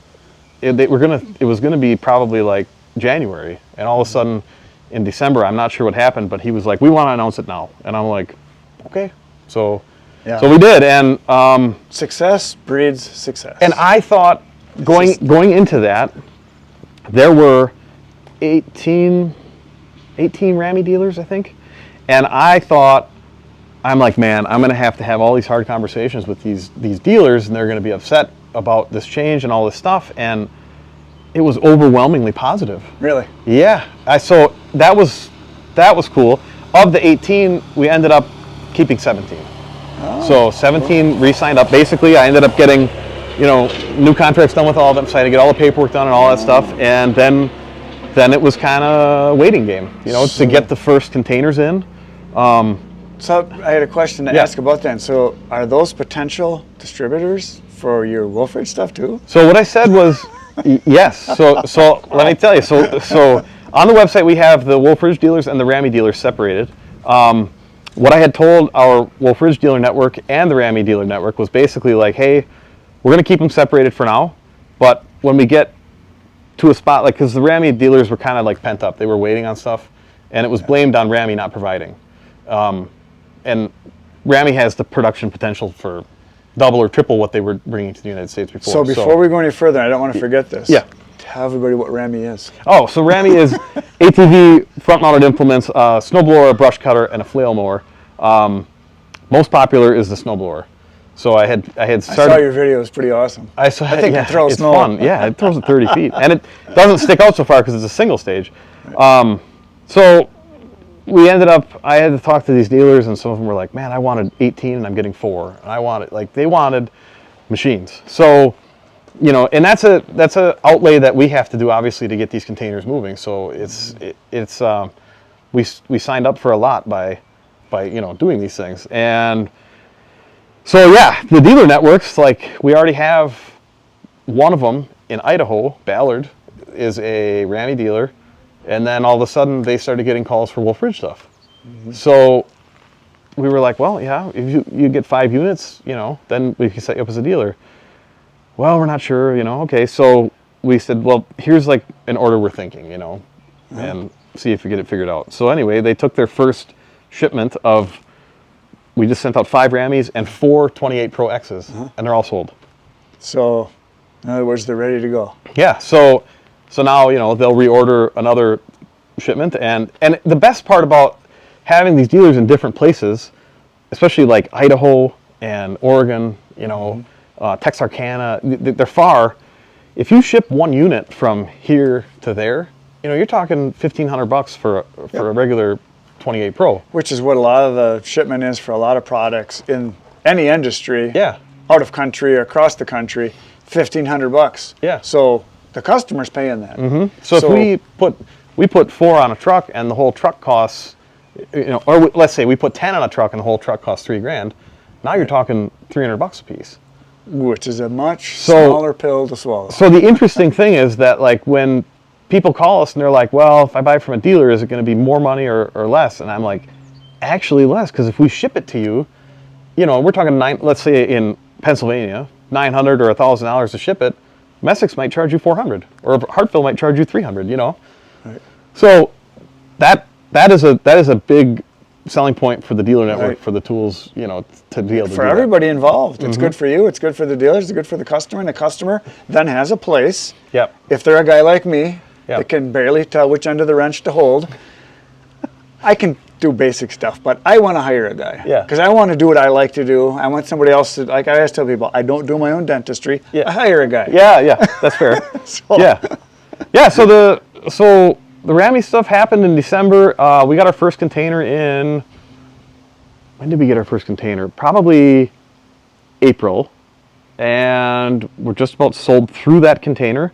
it was gonna be probably like January, and all of a sudden in December, I'm not sure what happened, but he was like, we want to announce it now. And I'm like, okay. So we did, and success breeds success. And I thought going into that, there were 18 Ramy dealers, I think. And I thought, I'm like, man, I'm going to have all these hard conversations with these dealers, and they're going to be upset about this change and all this stuff. And it was overwhelmingly positive. Really? Yeah. So that was cool. Of the 18, we ended up keeping 17. Oh, so 17 cool. Re-signed up. Basically, I ended up getting, new contracts done with all of them. So I had to get all the paperwork done and all that stuff. And then it was kind of a waiting game, to get the first containers in. So I had a question to ask about that. So are those potential distributors for your Wolfe Ridge stuff too? So what I said was yes. So let me tell you. So on the website we have the Wolfe Ridge dealers and the Ramy dealers separated. What I had told our Wolfe Ridge dealer network and the Ramy dealer network was basically like, hey, we're going to keep them separated for now, but when we get to a spot, like, because the Ramy dealers were kind of like pent up, they were waiting on stuff, and it was blamed on Ramy not providing. And Ramy has the production potential for double or triple what they were bringing to the United States before. So before we go any further, I don't want to forget this. Yeah. Tell everybody what Ramy is. Oh, so Ramy is ATV front-mounted implements, snowblower, a brush cutter, and a flail mower. Most popular is the snowblower. So I had started. I saw your video; it's pretty awesome. I think it throws snow. Fun. Yeah, it throws it 30 feet, and it doesn't stick out so far because it's a single stage. So we ended up. I had to talk to these dealers, and some of them were like, "Man, I wanted 18, and I'm getting 4." And they wanted machines. So, and that's a outlay that we have to do obviously to get these containers moving. So we signed up for a lot by doing these things. And so yeah, the dealer networks, like, we already have one of them in Idaho. Ballard is a Ramy dealer, and then all of a sudden they started getting calls for Wolfe Ridge stuff. Mm-hmm. So we were like, well, yeah, if you get 5 units, then we can set you up as a dealer. Well, we're not sure, okay. So we said, well, here's like an order we're thinking, Mm-hmm. and see if we get it figured out. So anyway, they took their first shipment of, we just sent out 5 Ramys and 4 28 Pro X's, and they're all sold. So, in other words, they're ready to go. Yeah, so now, you know, they'll reorder another shipment, and the best part about having these dealers in different places, especially like Idaho and Oregon, you know, Texarkana, they're far. If you ship one unit from here to there, you know, you're talking $1,500 for a regular 28 Pro. Which is what a lot of the shipment is for a lot of products in any industry. Yeah. Out of country or across the country, $1,500. Yeah. So the customer's paying that. So if we put 4 on a truck and the whole truck costs, you know, or let's say we put 10 on a truck and the whole truck costs $3,000. Now you're talking $300 a piece. Which is a much smaller pill to swallow. So the interesting thing is that, like, when people call us and they're like, well, if I buy from a dealer, is it going to be more money or less? And I'm like, actually less, because if we ship it to you, you know, we're talking let's say in Pennsylvania, $900 or $1,000 to ship it. Messick's might charge you $400, or Hartville might charge you $300. You know, right. So that is a big selling point for the dealer network, right. for the tools, you know, to be able to for do everybody involved. It's good for you, it's good for the dealers, it's good for the customer, and the customer then has a place. Yep. If they're a guy like me Yep. that can barely tell which end of the wrench to hold, I can do basic stuff, but I want to hire a guy. Yeah. Because I want to do what I like to do. I want somebody else to, like I always tell people, I don't do my own dentistry. Yeah. I hire a guy. Yeah, that's fair. So- Yeah. So the Ramy stuff happened in December. We got our first container in. When did we get our first container? Probably April, and we're just about sold through that container.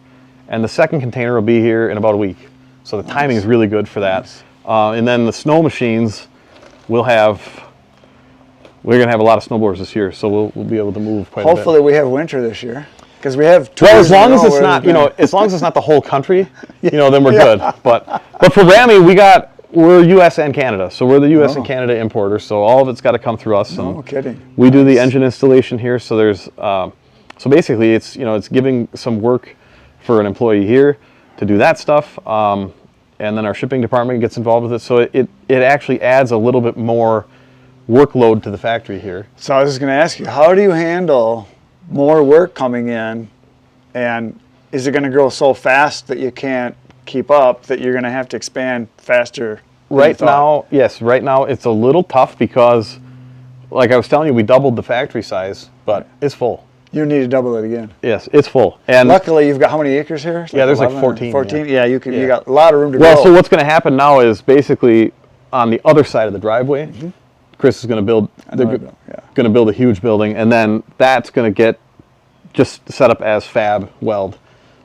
And the second container will be here in about a week. So the timing is really good for that. And then the snow machines, we're going to have a lot of snowboarders this year, so we'll be able to move quite a bit. Hopefully we have winter this year, because we have 2 Well, years as long in a as row it's where not, there's been- as long as it's not the whole country, you know, then we're good. But for Ramy, we're U.S. and Canada, so we're the U.S. and Canada importer. So all of it's got to come through us. No and kidding. We do the engine installation here, so there's so basically it's giving some work for an employee here to do that stuff, and then our shipping department gets involved with it. So it actually adds a little bit more workload to the factory here. So I was just going to ask you, how do you handle more work coming in, and is it going to grow so fast that you can't keep up, that you're going to have to expand faster? Right now it's a little tough because, like I was telling you, we doubled the factory size, but it's full. You need to double it again. Yes, it's full. And luckily, you've got how many acres here? Yeah, there's like 11 14. 14? Yeah, you got a lot of room to grow. Well, so what's going to happen now is basically on the other side of the driveway, Chris is going to build. They're going to build a huge building, and then that's going to get just set up as fab weld.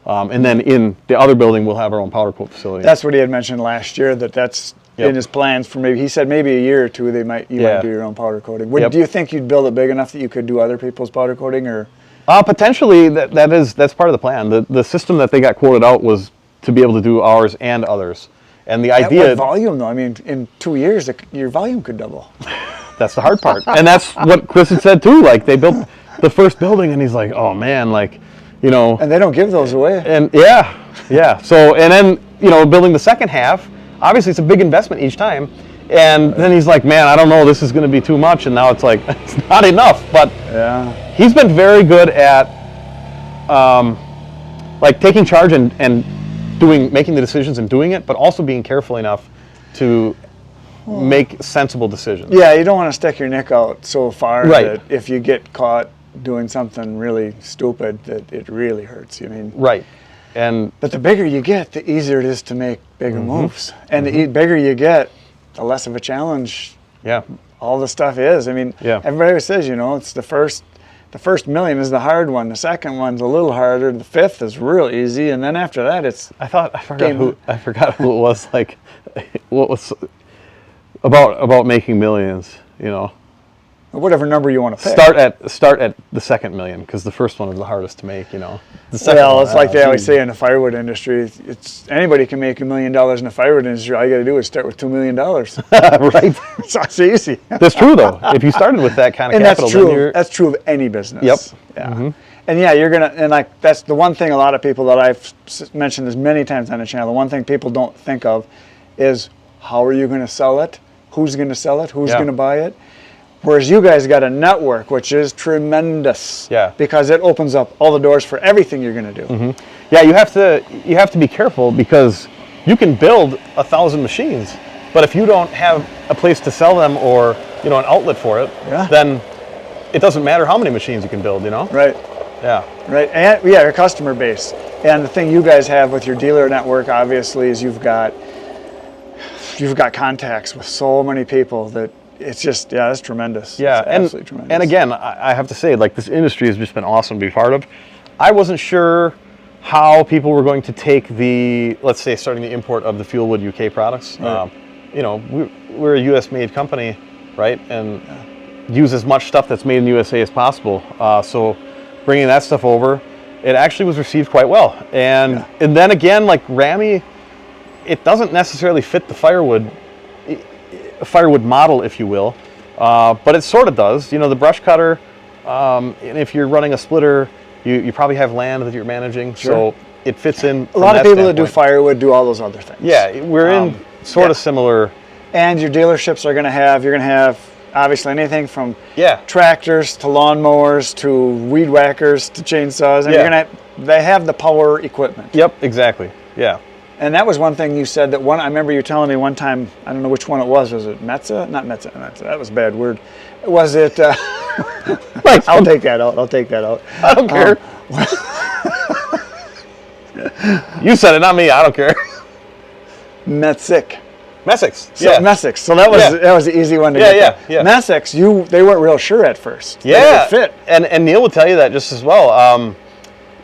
And then in the other building, we'll have our own powder coat facility. That's what he had mentioned last year, that's in his plans for he said maybe a year or two you might do your own powder coating. Do you think you'd build it big enough that you could do other people's powder coating, or? Potentially, that's part of the plan. The system that they got quoted out was to be able to do ours and others. And the idea... At what volume, though? I mean, in 2 years, your volume could double. That's the hard part. And that's what Chris had said, too. Like, they built the first building, and he's like, oh, man, like, you know... And they don't give those away. And, yeah. So, and then, building the second half, obviously it's a big investment each time. And then he's like, man, I don't know, this is going to be too much. And now it's like, it's not enough. But he's been very good at, like, taking charge and making the decisions and doing it, but also being careful enough to make sensible decisions. Yeah, you don't want to stick your neck out so far Right. that if you get caught doing something really stupid, that it really hurts you. I mean, Right. But the bigger you get, the easier it is to make bigger moves. And the bigger you get, the less of a challenge all the stuff is. I mean, everybody always says, it's the first million is the hard one. The second one's a little harder. The fifth is real easy, and then after that, it's. I forgot who it was. Like, what was about making millions? Whatever number you want to pick. Start at the second million, because the first one is the hardest to make. The second well, one, it's like they always say in the firewood industry. It's anybody can make $1 million in the firewood industry. All you got to do is start with $2 million. Right. It's easy. That's true, though. If you started with that kind of capital, that's true of any business. Yep. Yeah. And you're gonna, and like that's the one thing a lot of people that I've mentioned this many times on the channel. The one thing people don't think of is how are you going to sell it? Who's going to sell it? Who's Yeah. going to buy it? Whereas you guys got a network, which is tremendous. Yeah. Because it opens up all the doors for everything you're going to do. Yeah, you have to be careful because you can build 1,000 machines, but if you don't have a place to sell them or an outlet for it, then it doesn't matter how many machines you can build. Right. Yeah. Right. And your customer base. And the thing you guys have with your dealer network, obviously, is you've got contacts with so many people that it's just, it's tremendous. Yeah, it's absolutely tremendous. And again, I have to say, like, this industry has just been awesome to be part of. I wasn't sure how people were going to take let's say, starting the import of the Fuelwood UK products. Right. We're a U.S.-made company, right? And use as much stuff that's made in the USA as possible. So bringing that stuff over, it actually was received quite well. And then again, like Ramy, it doesn't necessarily fit the firewood model, if you will, but it sort of does. The brush cutter, and if you're running a splitter, you probably have land that you're managing, so it fits in. A lot of people that do firewood do all those other things. Yeah, we're in sort of similar. And your dealerships are you're going to have obviously anything from tractors to lawnmowers to weed whackers to chainsaws, and they have the power equipment. Yep, exactly. Yeah. And that was one thing you said I remember you telling me one time, I don't know which one it was it Metza? Not Metza, that was a bad word. Was it, I'll take that out. I don't care. You said it, not me, I don't care. Messick. Messick's, Messick's. So that was the easy one to get. Yeah. Messick's, they weren't real sure at first. Yeah. It fit. And Neil will tell you that just as well.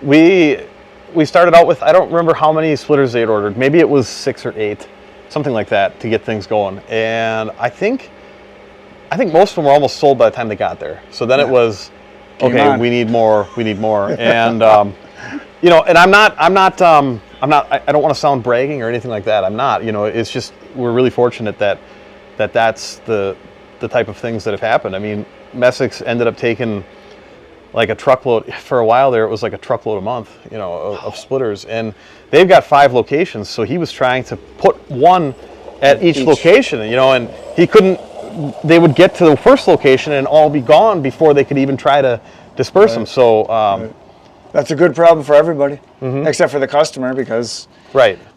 We started out with, I don't remember how many splitters they had ordered. Maybe it was 6 or 8, something like that, to get things going. And I think most of them were almost sold by the time they got there. So then it was, okay, we need more. And and I don't want to sound bragging or anything like that. I'm not. It's just we're really fortunate that's the type of things that have happened. I mean, Messick's ended up taking like a truckload for a while there. It was like a truckload a month, of splitters, and they've got 5 locations. So he was trying to put one at each location, and he couldn't. They would get to the first location and all be gone before they could even try to disperse them. So that's a good problem for everybody, except for the customer, because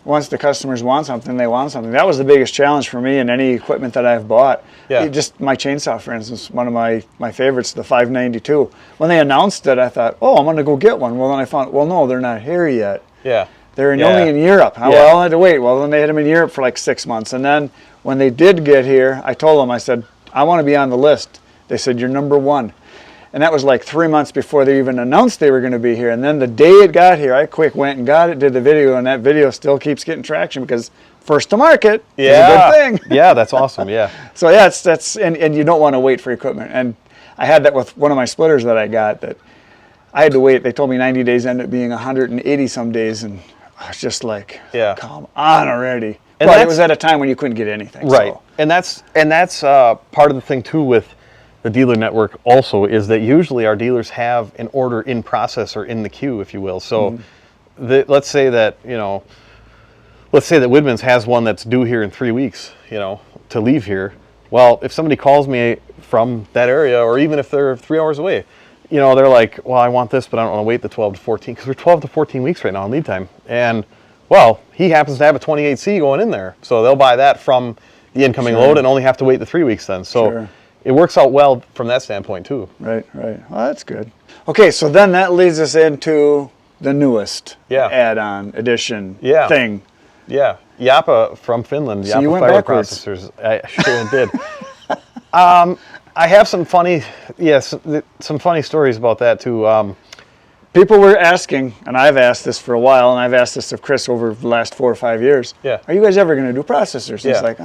once the customers want something, they want something. That was the biggest challenge for me in any equipment that I've bought. Just my chainsaw, for instance, one of my favorites, the 592. When they announced it, I thought, I'm going to go get one. Well, then I found, no, they're not here yet. They're only in Europe. Well, I had to wait. Well, then they had them in Europe for like 6 months. And then when they did get here, I told them, I said, I want to be on the list. They said, you're number 1. And that was like 3 months before they even announced they were going to be here. And then the day it got here, I quick went and got it, did the video, and that video still keeps getting traction because first to market is a good thing. Yeah, that's awesome. Yeah. So that's and you don't want to wait for equipment. And I had that with one of my splitters that I got, that I had to wait. They told me 90 days ended up being 180 some days, and I was just like, come on already. And but it was at a time when you couldn't get anything. Right. So. And that's part of the thing too with the dealer network also, is that usually our dealers have an order in process or in the queue, if you will. So let's say that Woodman's has one that's due here in 3 weeks, to leave here. Well, if somebody calls me from that area, or even if they're 3 hours away, they're like, well, I want this, but I don't want to wait the 12 to 14, because we're 12 to 14 weeks right now in lead time. And well, he happens to have a 28C going in there, so they'll buy that from the incoming load and only have to wait the 3 weeks then. So it works out well from that standpoint too. Right. Well, that's good. Okay, so then that leads us into the newest add-on addition thing. Yeah, Yappa from Finland. So Yappa you went fiber backwards. processors. I sure did. I have some funny stories about that too. People were asking, and I've asked this for a while, and I've asked this of Chris over the last 4 or 5 years. Are you guys ever going to do processors? He's like,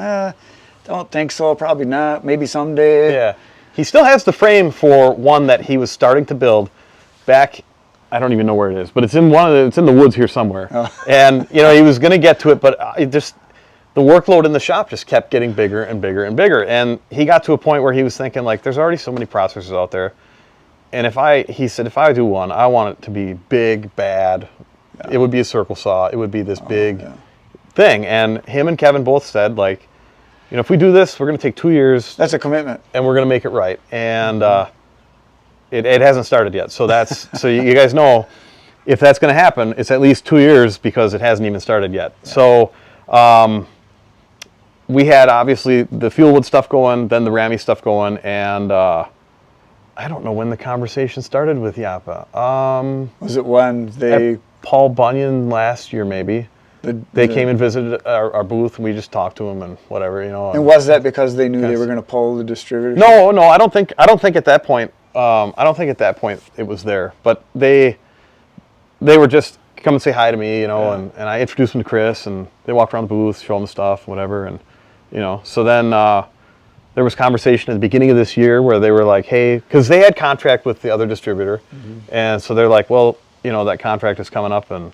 don't think so, probably not, maybe someday. Yeah. He still has the frame for one that he was starting to build back, I don't even know where it is, but it's in it's in the woods here somewhere. And he was going to get to it, but the workload in the shop just kept getting bigger and bigger and bigger. And he got to a point where he was thinking, like, there's already so many processors out there. And he said, if I do one, I want it to be big, bad. It would be a circle saw. It would be this big thing. And him and Kevin both said, like, if we do this, we're going to take 2 years. That's a commitment. And we're going to make it right. And it hasn't started yet. So so you guys know, if that's going to happen, it's at least 2 years because it hasn't even started yet. Yeah. So we had, obviously, the Fuelwood stuff going, then the Ramy stuff going, and I don't know when the conversation started with Yappa. Was it when they... Paul Bunyan last year, maybe. They came and visited our booth, and we just talked to them and whatever, And was that because they knew they were going to pull the distributor? No, I don't think at that point. I don't think at that point it was there. But they were just come and say hi to me, and I introduced them to Chris, and they walked around the booth, show them the stuff, whatever, and So then there was conversation at the beginning of this year where they were like, hey, because they had contract with the other distributor, and so they're like, well, that contract is coming up, and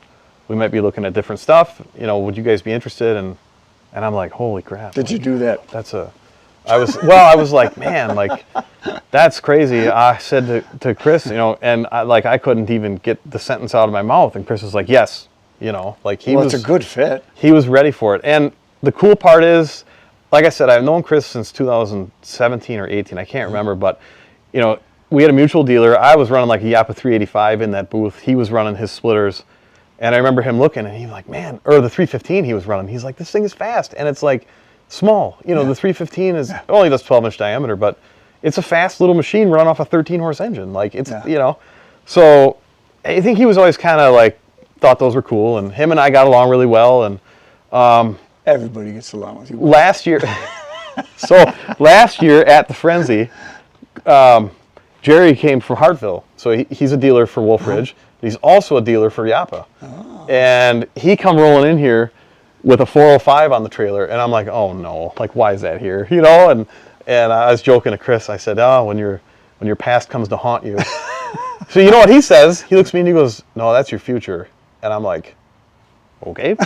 we might be looking at different stuff. Would you guys be interested? And I'm like, holy crap! Did you do that? I was like, man, like, that's crazy. I said to Chris, and I couldn't even get the sentence out of my mouth, and Chris was like, yes, like he was. It's a good fit. He was ready for it, and the cool part is, like I said, I've known Chris since 2017 or 18. I can't remember, but we had a mutual dealer. I was running like a Yappa 385 in that booth. He was running his splitters. And I remember him looking, and he was like, man, or the 315 he was running. He's like, this thing is fast. And it's like small. The 315 is only does 12-inch diameter, but it's a fast little machine running off a 13-horse engine. Like, it's, So I think he was always kind of like, thought those were cool. And him and I got along really well. And everybody gets along with you. Last year at the Frenzy, Jerry came from Hartville. So he's a dealer for Wolfe Ridge. He's also a dealer for Yappa. Oh. And he come rolling in here with a 405 on the trailer, and I'm like, oh no, like, why is that here? And I was joking to Chris. I said, oh, when your past comes to haunt you. So you know what he says? He looks at me and he goes, no, that's your future. And I'm like, okay.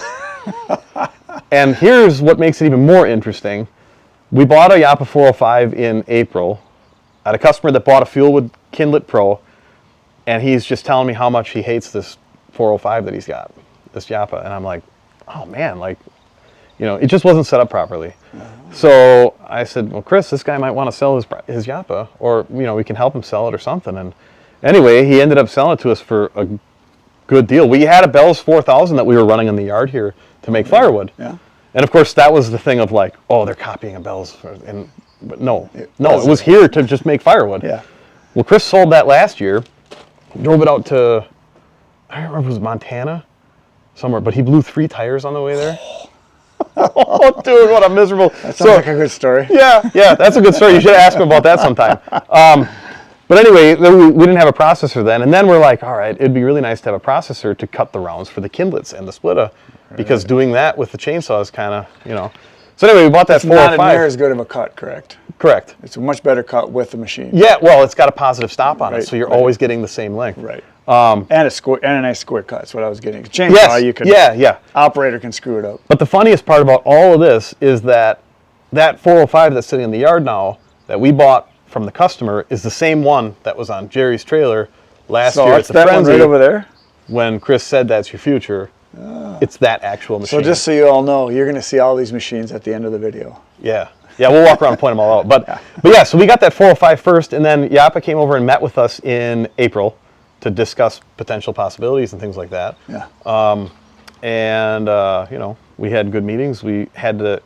And here's what makes it even more interesting. We bought a Yappa 405 in April at a customer that bought a Fuelwood Kindlet Pro, and he's just telling me how much he hates this 405 that he's got, this Yappa. And I'm like, oh man, like, it just wasn't set up properly. So I said, well, Chris, this guy might want to sell his Yappa, or, we can help him sell it or something. And anyway, he ended up selling it to us for a good deal. We had a Bell's 4000 that we were running in the yard here to make firewood. Yeah. And of course, that was the thing of like, oh, they're copying a Bell's. But no, it was here to just make firewood. Yeah. Well, Chris sold that last year. Drove it out to, I don't remember if it was Montana, somewhere, but he blew 3 tires on the way there. Oh, dude, what a miserable. That sounds like a good story. Yeah, that's a good story. You should ask him about that sometime. But anyway, we didn't have a processor then, and then we're like, all right, it'd be really nice to have a processor to cut the rounds for the kindlets and the splitter, because doing that with the chainsaw is kind of, So anyway, we bought that 405. It's not near as good of a cut, correct? Correct. It's a much better cut with the machine. Yeah, well, it's got a positive stop on it, so you're always getting the same length. Right. And a nice square cut. That's what I was getting. Chainsaw, yes. You can. Yeah. Operator can screw it up. But the funniest part about all of this is that 405 that's sitting in the yard now that we bought from the customer is the same one that was on Jerry's trailer last year at the that Frenzy. One right over there. When Chris said that's your future, it's that actual machine. So just so you all know, you're going to see all these machines at the end of the video. Yeah, we'll walk around and point them all out. But yeah, so we got that 405 first, and then Yappa came over and met with us in April to discuss potential possibilities and things like that. Yeah. We had good meetings. We had to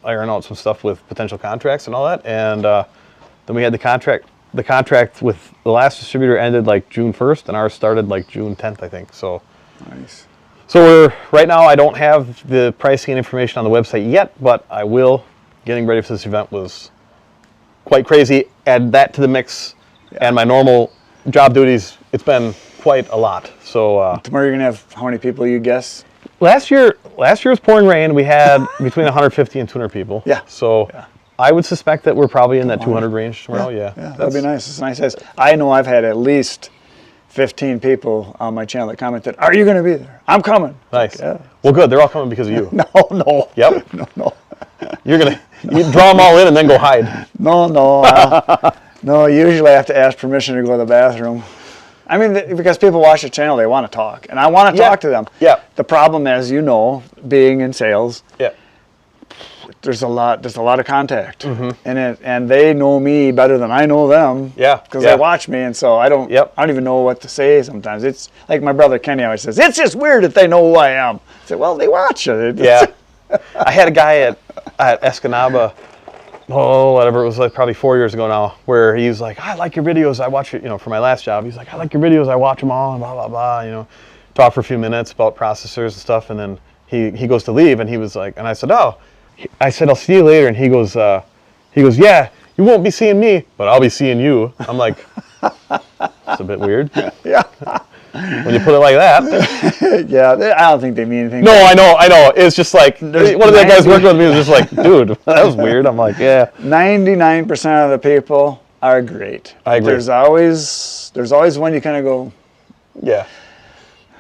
iron out some stuff with potential contracts and all that, and then we had the contract. The contract with the last distributor ended like June 1st, and ours started like June 10th, I think. So. Nice. So right now I don't have the pricing and information on the website yet, but I will. Getting ready for this event was quite crazy. Add that to the mix, and my normal job duties. It's been quite a lot. So tomorrow you're gonna have how many people? You guess? Last year was pouring rain. We had between 150 and 200 people. Yeah. So I would suspect that we're probably in that 200 range tomorrow. Yeah. That'd be nice. It's nice. I know I've had at least 15 people on my channel that commented, "Are you going to be there?" I'm coming. Nice. Like, well, good. They're all coming because of you. No. Yep. No. You draw them all in and then go hide. No. No. Usually I have to ask permission to go to the bathroom. I mean, because people watch the channel, they want to talk, and I want to talk to them. Yeah. The problem, as you know, being in sales, Yeah. there's a lot of contact, and they know me better than I know them. Yeah. Because they watch me, and so I don't even know what to say sometimes. It's like my brother Kenny always says, it's just weird that they know who I am. I say, well, they watch it. Yeah. I had a guy at Escanaba, whatever, it was like probably 4 years ago now, where he was like, I like your videos, I watch it, for my last job. He's like, I like your videos, I watch them all, and blah, blah, blah, talk for a few minutes about processors and stuff, and then he goes to leave, and he was like, and I said, I'll see you later, and he goes, yeah, you won't be seeing me, but I'll be seeing you. I'm like, that's a bit weird. Yeah. When you put it like that. Yeah, I don't think they mean anything. No, I know. It's just like, one of the guys working with me was just like, dude, that was weird. I'm like, yeah. 99% of the people are great. I agree. There's always one you kind of go, yeah.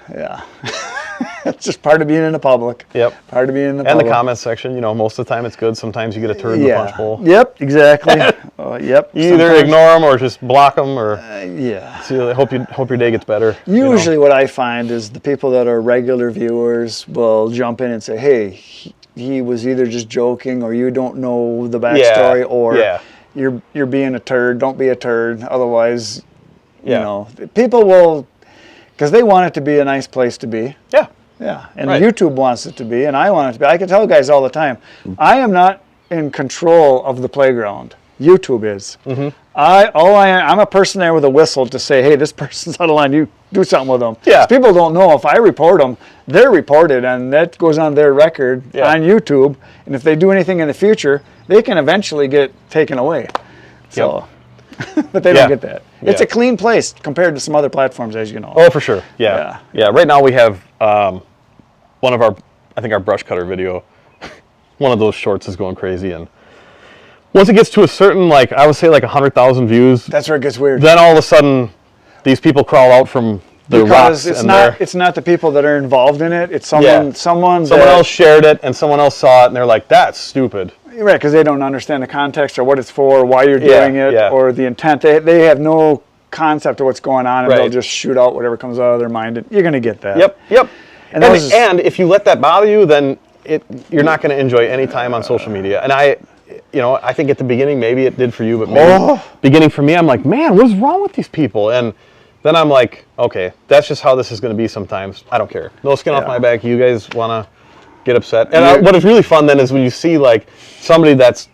Yeah. It's just part of being in the public. Yep. Part of being in the public. public. And the comments section, most of the time it's good. Sometimes you get a turd in the punch bowl. Yep, exactly. Yep. You either ignore them or just block them or yeah. So I hope your day gets better. Usually what I find is the people that are regular viewers will jump in and say, hey, he was either just joking or you don't know the backstory or you're being a turd. Don't be a turd. Otherwise, people will, because they want it to be a nice place to be. Yeah. Yeah, and YouTube wants it to be, and I want it to be. I can tell guys all the time, I am not in control of the playground. YouTube is. Mm-hmm. I'm a person there with a whistle to say, hey, this person's out of line. You do something with them. Yeah. People don't know if I report them, they're reported, and that goes on their record on YouTube. And if they do anything in the future, they can eventually get taken away. So, but they don't get that. It's a clean place compared to some other platforms, as you know. Oh, for sure. Yeah. Right now we have one of our brush cutter video. One of those shorts is going crazy, and once it gets to a certain, I would say 100,000 views. That's where it gets weird. Then all of a sudden, these people crawl out from the rocks. It's not the people that are involved in it. It's someone else shared it, and someone else saw it, and they're like, that's stupid. Right, because they don't understand the context or what it's for, why you're doing it, or the intent. They have no concept of what's going on, and they'll just shoot out whatever comes out of their mind. And you're going to get that. Yep. And if you let that bother you, then you're not going to enjoy any time on social media. And I think at the beginning, maybe it did for you, but maybe beginning for me, I'm like, man, what's wrong with these people? And then I'm like, okay, that's just how this is going to be sometimes. I don't care. No skin off my back. You guys want to get upset. And what is really fun then is when you see somebody that's,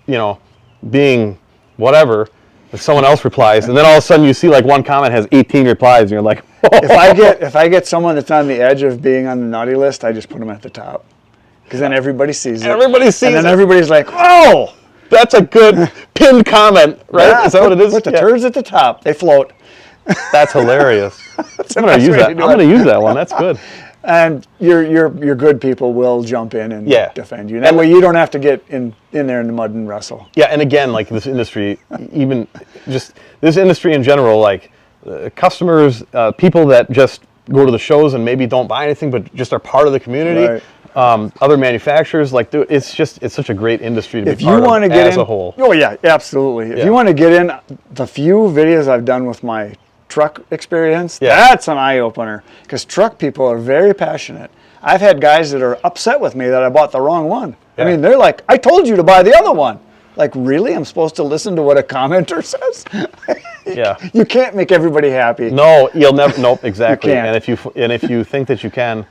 being whatever, and someone else replies, and then all of a sudden you see one comment has 18 replies, and you're like, whoa. If I get someone that's on the edge of being on the naughty list, I just put them at the top. Because then everybody sees it. And then everybody's like, oh! That's a good pinned comment, right? Yeah, is that what it is? Put the turds at the top. They float. That's hilarious. I'm going to use that. I'm going to use that one. That's good. And your good people will jump in and defend you. That way you don't have to get in there in the mud and wrestle. Yeah, and again, this industry, even just this industry in general, customers, people that just go to the shows and maybe don't buy anything, but just are part of the community. Right. Other manufacturers, it's such a great industry to be part of as a whole. Oh yeah, absolutely. If you want to get in, the few videos I've done with my truck experience, that's an eye-opener, because truck people are very passionate. I've had guys that are upset with me that I bought the wrong one. I mean, they're like, I told you to buy the other one. Like, really? I'm supposed to listen to what a commenter says? You can't make everybody happy. No, you'll never. Nope, exactly. And if you think that you can,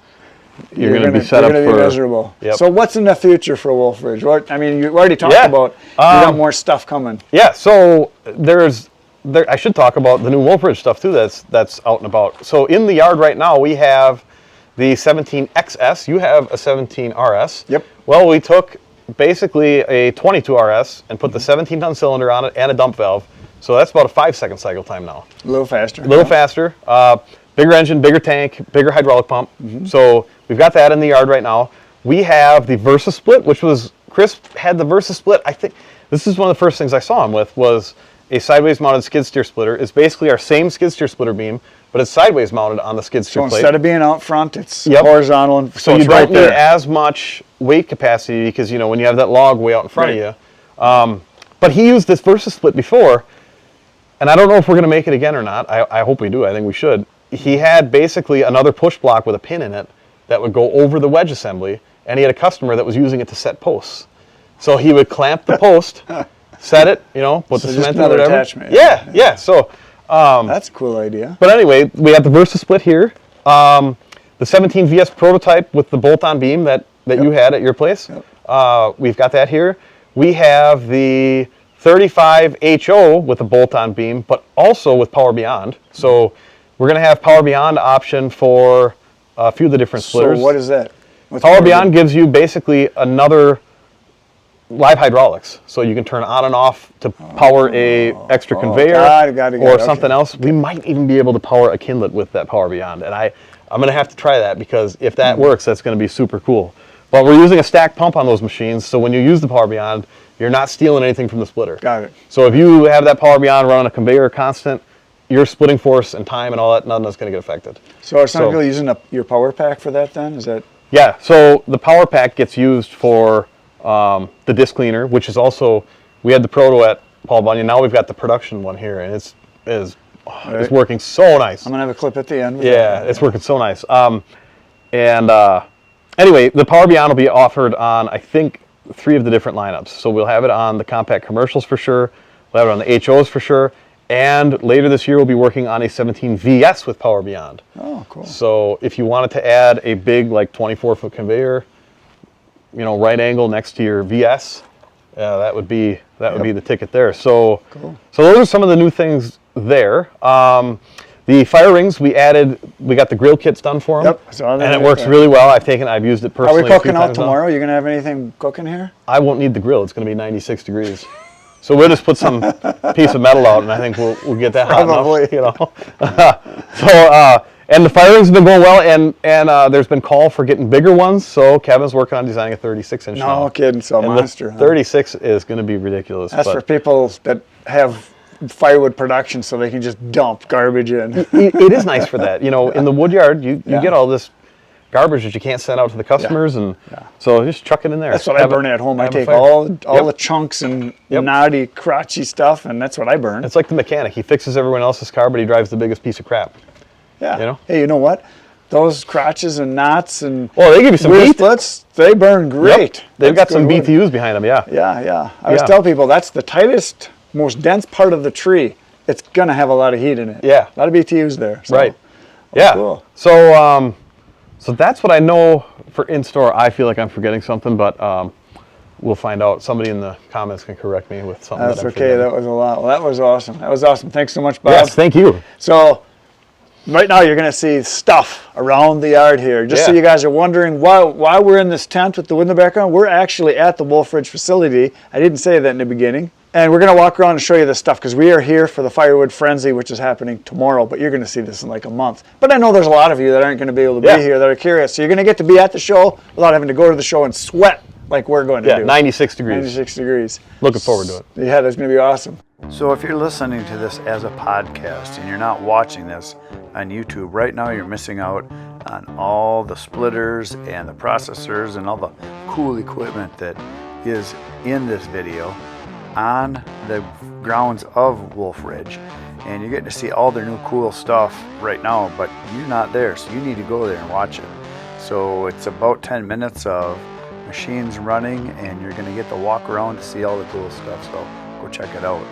you're going to be set up for... You're going to be miserable. Yep. So what's in the future for Wolfe Ridge? You already talked about you got more stuff coming. Yeah, so I should talk about the new Wolfe Ridge stuff too that's out and about. So in the yard right now, we have the 17XS. You have a 17RS. Yep. Well, we took basically a 22RS and put the 17-ton cylinder on it and a dump valve. So that's about a 5-second cycle time now. A little faster. Bigger engine, bigger tank, bigger hydraulic pump. Mm-hmm. So we've got that in the yard right now. We have the Versa Split, Chris had the Versa Split. I think this is one of the first things I saw him with was a sideways mounted skid steer splitter. It's basically our same skid steer splitter beam, but it's sideways mounted on the skid steer plate. So instead of being out front, it's horizontal. And so you don't need as much weight capacity because, when you have that log way out in front of you. But he used this Versa Split before, and I don't know if we're going to make it again or not. I hope we do. I think we should. he had basically another push block with a pin in it that would go over the wedge assembly, and he had a customer that was using it to set posts. So he would clamp the post, set it, put the cement in or whatever. Attachment. Yeah. So that's a cool idea. But anyway, we have the Versa split here. The 17 VS prototype with the bolt-on beam that you had at your place. Yep. We've got that here. We have the 35 HO with a bolt-on beam, but also with Power Beyond. So we're going to have Power Beyond option for a few of the different splitters. So what is that? Power Beyond gives you basically another live hydraulics. So you can turn on and off to power a extra conveyor got it, or something else. We might even be able to power a Kindlet with that Power Beyond. And I'm going to have to try that, because if that works, that's going to be super cool. But we're using a stack pump on those machines, so when you use the Power Beyond, you're not stealing anything from the splitter. Got it. So if you have that Power Beyond running a conveyor constant, your splitting force and time and all that, none of that's going to get affected. So are some people using your power pack for that then? Is that? Yeah, so the power pack gets used for the disc cleaner, which is also, we had the proto at Paul Bunyan, now we've got the production one here, and it's working so nice. I'm going to have a clip at the end. It's working so nice. Anyway, the Power Beyond will be offered on, I think, 3 of the different lineups. So we'll have it on the compact commercials for sure, we'll have it on the HOs for sure, and later this year we'll be working on a 17 VS with Power Beyond. Oh, cool. So if you wanted to add a big, like 24-foot conveyor, right angle next to your VS, that would be the ticket there. So, cool. So those are some of the new things there. The fire rings we got the grill kits done for them. Yep. And it works really well. I've used it personally. Are we cooking out tomorrow? Are you going to have anything cooking here? I won't need the grill. It's going to be 96 degrees. So we'll just put some piece of metal out, and I think we'll get that hot enough. And the fire rings have been going well, and there's been call for getting bigger ones. So Kevin's working on designing a 36-inch now. No kidding, so and monster. The 36 is going to be ridiculous. That's for people that have firewood production, so they can just dump garbage in. It is nice for that. In the wood yard, you get all this garbage that you can't send out to the customers, and so just chuck it in there. That's what I burn at home. I take all the chunks and naughty, crotchy stuff, and that's what I burn. It's like the mechanic. He fixes everyone else's car, but he drives the biggest piece of crap. Yeah. Hey, you know what? Those crotches and knots and they give you some heat. Splits, they burn great. Yep. They've got some BTUs behind them, Yeah. I always tell people that's the tightest, most dense part of the tree. It's going to have a lot of heat in it. Yeah. A lot of BTUs there. So. Right. Cool. So that's what I know for in-store. I feel like I'm forgetting something, but we'll find out. Somebody in the comments can correct me with something. That's okay. That was a lot. Well, that was awesome. Thanks so much, Bob. Yes, thank you. So right now you're going to see stuff around the yard here. Just so you guys are wondering why we're in this tent with the wood in the background, we're actually at the Wolfe Ridge facility. I didn't say that in the beginning. And we're going to walk around and show you this stuff, because we are here for the Firewood Frenzy, which is happening tomorrow, but you're going to see this in like a month. But I know there's a lot of you that aren't going to be able to be here that are curious. So you're going to get to be at the show without having to go to the show and sweat like we're going to do. 96 degrees. 96 degrees. Looking forward to it. Yeah, that's going to be awesome. So if you're listening to this as a podcast and you're not watching this on YouTube, right now you're missing out on all the splitters and the processors and all the cool equipment that is in this video on the grounds of Wolfe Ridge. And you're getting to see all their new cool stuff right now, but you're not there, so you need to go there and watch it. So it's about 10 minutes of machines running, and you're going to get to walk around to see all the cool stuff, so go check it out.